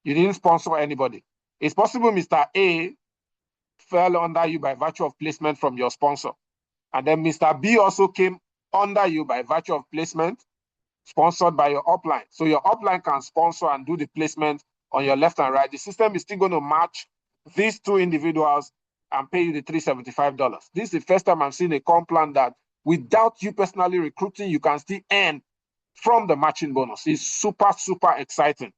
You didn't sponsor anybody. It's possible Mr. A fell under you by virtue of placement from your sponsor. And then Mr. B also came under you by virtue of placement sponsored by your upline. So your upline can sponsor and do the placement on your left and right. The system is still going to match these two individuals and pay you the $375. This is the first time I'm seeing a comp plan that without you personally recruiting, you can still earn from the matching bonus. It's super, super exciting.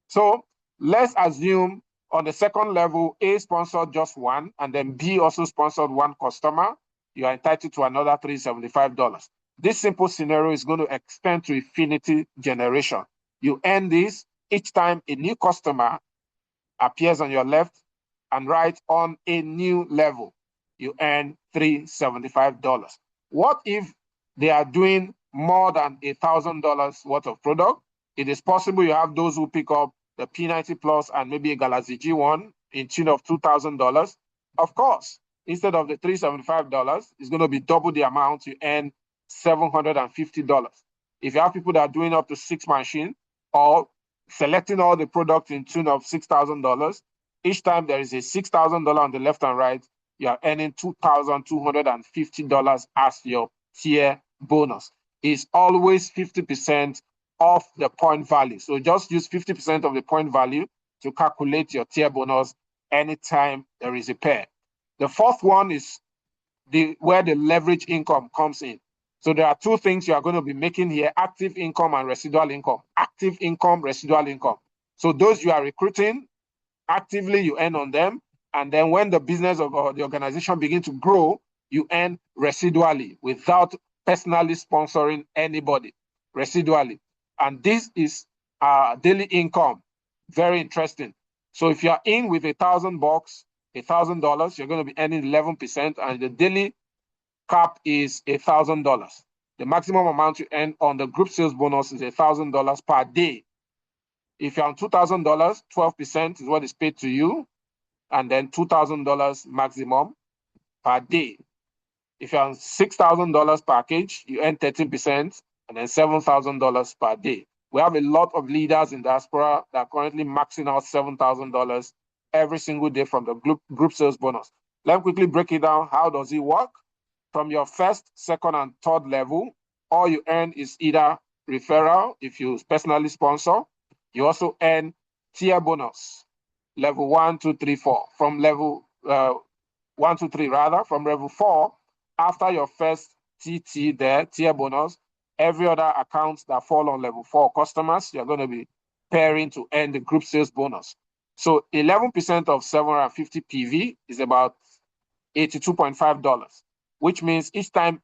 So let's assume on the second level, A sponsored just one, and then B also sponsored one customer. You are entitled to another $375. This simple scenario is going to extend to infinity generation. You earn this each time a new customer appears on your left and right on a new level. You earn $375. What if they are doing more than $1,000 worth of product? It is possible you have those who pick up the P90 Plus and maybe a Galaxy G1 in tune of $2,000. Of course, instead of the $375, it's going to be double the amount. You earn $750. If you have people that are doing up to 6 machines or selecting all the products in tune of $6,000, each time there is a $6,000 on the left and right, you are earning $2,250 as your tier bonus. It's always 50% of the point value. So just use 50% of the point value to calculate your tier bonus anytime there is a pair. The fourth one is where the leverage income comes in. So there are two things you are going to be making here: active income and residual income. Active income, residual income. So those you are recruiting, actively you earn on them. And then when the business or the organization begin to grow, you earn residually without personally sponsoring anybody, residually. And this is daily income. Very interesting. So if you're in with $1,000, $1,000, you're going to be earning 11%, and the daily cap is $1,000. The maximum amount you earn on the group sales bonus is $1,000 per day. If you're on $2,000, 12% is what is paid to you, and then $2,000 maximum per day. If you're on $6,000 package, you earn 13%, and then $7,000 per day. We have a lot of leaders in diaspora that are currently maxing out $7,000 every single day from the group sales bonus. Let me quickly break it down. How does it work? From your first, second, and third level, all you earn is either referral if you personally sponsor. You also earn tier bonus, level 1, 2, 3, 4. From level 1, 2, 3, rather, from level 4, after your first TT there, tier bonus, every other account that fall on level 4 customers, you're going to be pairing to earn the group sales bonus. So 11% of 750 PV is about $82.5, which means each time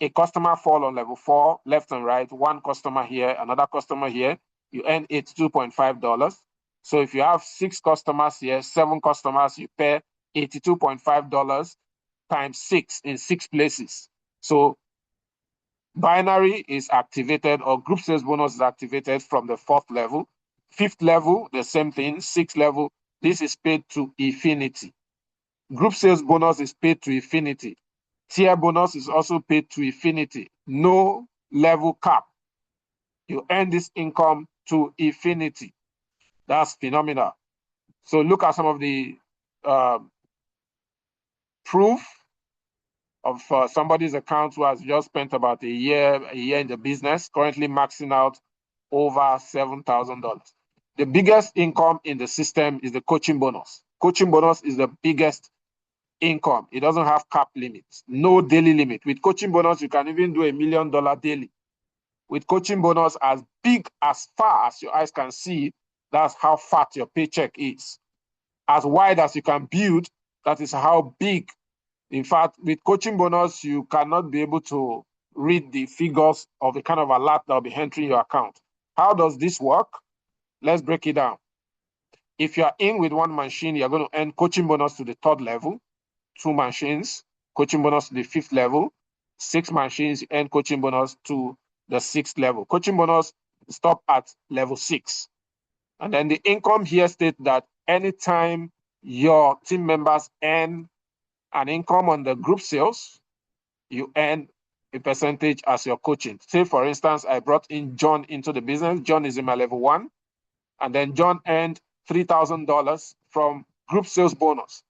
a customer fall on level 4, left and right, one customer here, another customer here, you earn $82.5. So if you have 6 customers here, 7 customers, you pay $82.5 times 6 in 6 places. So binary is activated, or group sales bonus is activated from the 4th level. 5th level, the same thing. 6th level, this is paid to infinity. Group sales bonus is paid to infinity. Tier bonus is also paid to infinity. No level cap. You earn this income to infinity. That's phenomenal. So look at some of the proof of somebody's account who has just spent about a year in the business, currently maxing out over $7,000. The biggest income in the system is the coaching bonus. Coaching bonus is the biggest income. It doesn't have cap limits, no daily limit. With coaching bonus, you can even do $1 million daily. With coaching bonus, as big as far as your eyes can see, that's how fat your paycheck is. As wide as you can build, that is how big. In fact, with coaching bonus, you cannot be able to read the figures of the kind of alert that will be entering your account. How does this work? Let's break it down. If you're in with 1 machine, you're going to earn coaching bonus to the 3rd level. 2 machines, coaching bonus to the 5th level. 6 machines, you earn coaching bonus to the 6th level. Coaching bonus stop at level 6. And then the income here states that anytime your team members earn an income on the group sales, you earn a percentage as your coaching. Say, for instance, I brought in John into the business. John is in my level 1. And then John earned $3,000 from group sales bonus.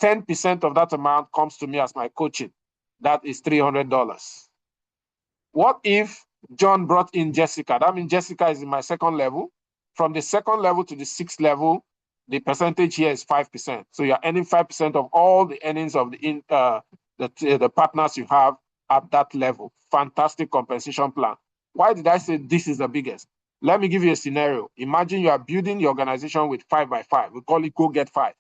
10% of that amount comes to me as my coaching. That is $300. What if John brought in Jessica? That means Jessica is in my 2nd level. From the 2nd level to the 6th level, the percentage here is 5%. So you're earning 5% of all the earnings of the partners you have at that level. Fantastic compensation plan. Why did I say this is the biggest? Let me give you a scenario. Imagine you are building the organization with 5 by 5. We call it Go Get 5.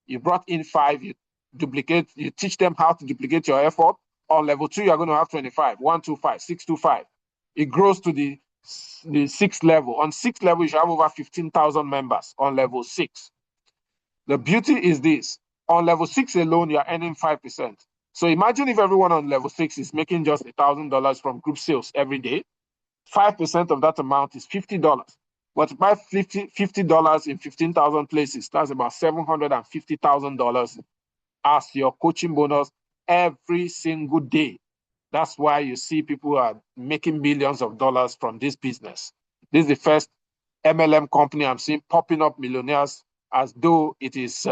You brought in 5, you duplicate, you teach them how to duplicate your effort. On level 2, you're going to have 25, 1, 2, 5, 6, 2, 5. It grows to the 6th level. On 6th level, you should have over 15,000 members on level 6. The beauty is this. On level 6 alone, you're earning 5%. So imagine if everyone on level 6 is making just $1,000 from group sales every day. 5% of that amount is $50. But by $50 in 15,000 places, that's about $750,000 as your coaching bonus every single day. That's why you see people are making millions of dollars from this business. This is the first MLM company I'm seeing popping up millionaires as though it is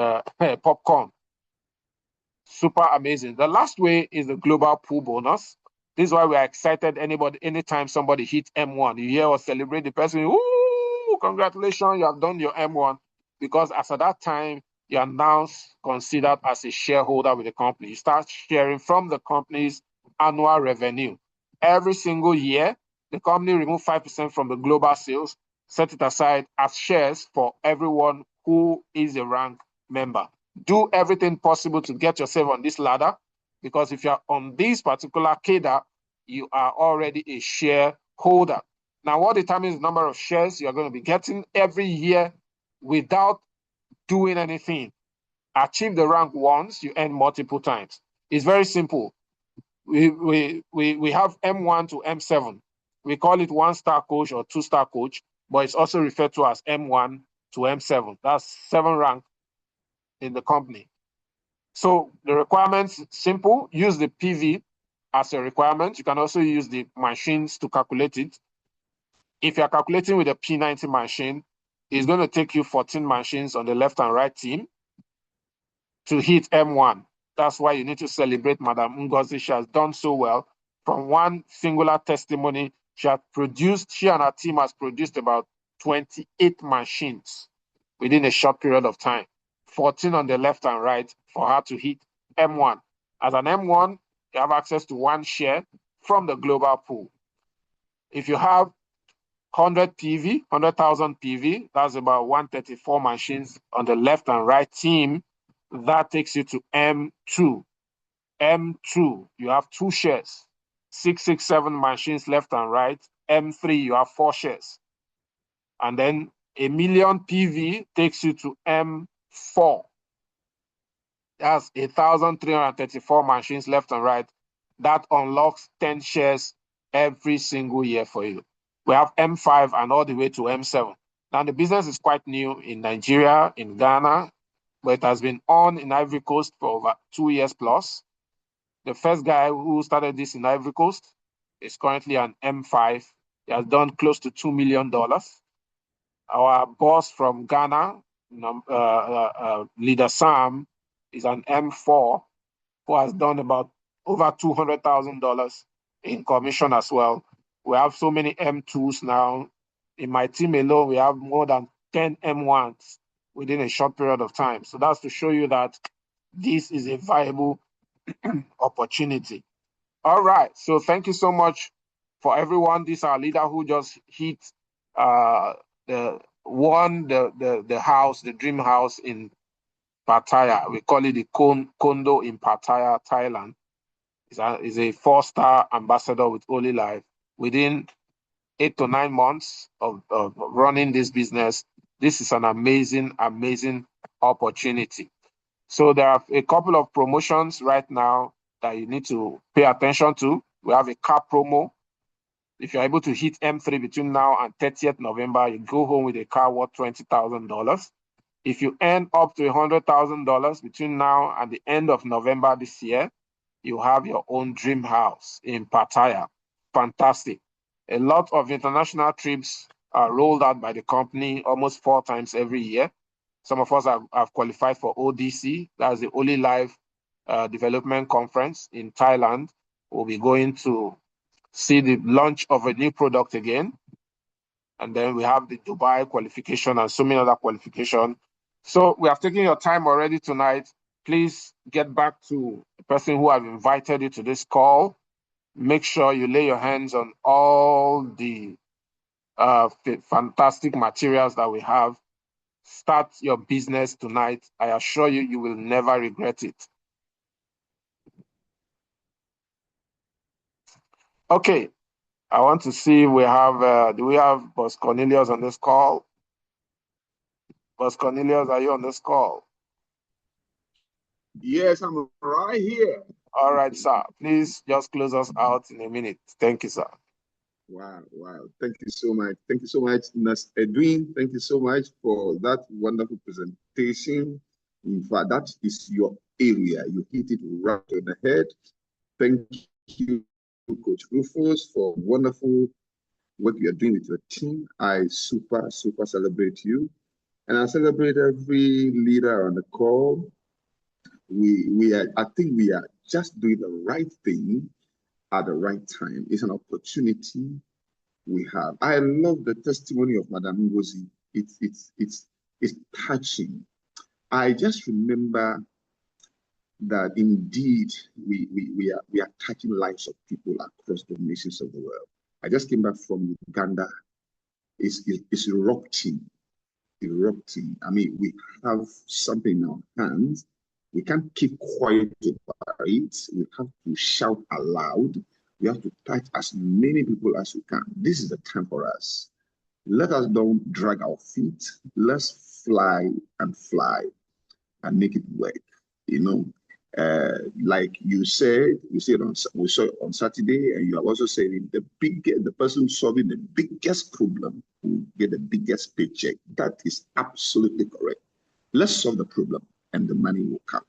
popcorn. Super amazing. The last way is the global pool bonus. This is why we are excited anytime somebody hits M1. You hear us celebrate the person, ooh, congratulations, you have done your M1. Because as at that time, you are now considered as a shareholder with the company. You start sharing from the company's annual revenue. Every single year, the company removes 5% from the global sales, set it aside as shares for everyone who is a rank member. Do everything possible to get yourself on this ladder, because if you're on this particular cadre, you are already a shareholder. Now, what determines the number of shares you're going to be getting every year without doing anything? Achieve the rank once, you earn multiple times. It's very simple. We have M1 to M7. We call it 1-star coach or 2-star coach, but it's also referred to as M1 to M7. That's 7 rank in the company. So the requirements, simple. Use the PV as a requirement. You can also use the machines to calculate it. If you're calculating with a P90 machine, it's going to take you 14 machines on the left and right team to hit M1. That's why you need to celebrate Madam Ngozi. She has done so well. From one singular testimony, she and her team has produced about 28 machines within a short period of time. 14 on the left and right for her to hit M1. As an M1, you have access to 1 share from the global pool. If you have 100 PV, 100,000 PV, that's about 134 machines on the left and right team. That takes you to M2. M2, you have 2 shares, 667 machines left and right. M3, you have 4 shares. And then a million PV takes you to M4. That's 1,334 machines left and right. That unlocks 10 shares every single year for you. We have M5 and all the way to M7. Now, the business is quite new in Nigeria, in Ghana, but it has been on in Ivory Coast for over 2 years plus. The first guy who started this in Ivory Coast is currently an M5. He has done close to $2 million. Our boss from Ghana, Leader Sam, is an M4 who has done about over $200,000 in commission as well. We have so many M2s now. In my team alone, we have more than 10 M1s within a short period of time. So that's to show you that this is a viable opportunity. All right. So thank you so much for everyone. This is our leader who just hit the house, the dream house in Pattaya. We call it the condo in Pattaya, Thailand. Is a 4-star ambassador with Holy Life. Within 8 to 9 months of running this business, this is an amazing, amazing opportunity. So there are a couple of promotions right now that you need to pay attention to. We have a car promo. If you're able to hit M3 between now and 30th November, you go home with a car worth $20,000. If you earn up to $100,000 between now and the end of November this year, you have your own dream house in Pattaya. Fantastic. A lot of international trips are rolled out by the company almost 4 times every year. Some of us have qualified for ODC, that's the Holy Life Development Conference in Thailand. We'll be going to see the launch of a new product again. And then we have the Dubai qualification and so many other qualifications. So we have taken your time already tonight. Please get back to the person who have invited you to this call. Make sure you lay your hands on all the fantastic materials that we have. Start your business tonight. I assure you, you will never regret it. Okay, I want to see we have, do we have Boss Cornelius on this call? Boss Cornelius, are you on this call? Yes, I'm right here. All right, sir. Please just close us out in a minute. Thank you, sir. Wow. Thank you so much. Thank you so much, Nas Edwin. Thank you so much for that wonderful presentation. In fact, that is your area. You hit it right on the head. Thank you, Coach Rufus, for wonderful work you're doing with your team. I super celebrate you. And I celebrate every leader on the call. I think we are just doing the right thing at the right time. It's an opportunity we have. I love the testimony of Madam Ngozi. It's touching. I just remember that indeed we are touching lives of people across the nations of the world. I just came back from Uganda. It's erupting. I mean, we have something in our hands. We can't keep quiet about it. We have to shout aloud. We have to touch as many people as we can. This is the time for us. Let us don't drag our feet. Let's fly and make it work. You know, like you said we saw it on Saturday, and you are also saying the person solving the biggest problem will get the biggest paycheck. That is absolutely correct. Let's solve the problem, and the money will come.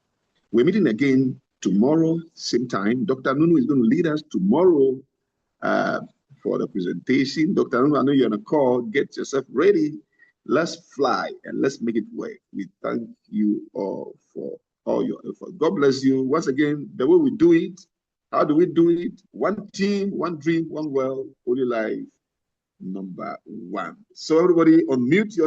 We're meeting again tomorrow, same time. Dr. Nunu is going to lead us tomorrow for the presentation. Dr. Nunu, I know you're on a call. Get yourself ready. Let's fly and let's make it work. We thank you all for all your effort. God bless you. Once again, the way we do it, how do we do it? One team, one dream, one world, Holy Life, #1. So everybody unmute yourself.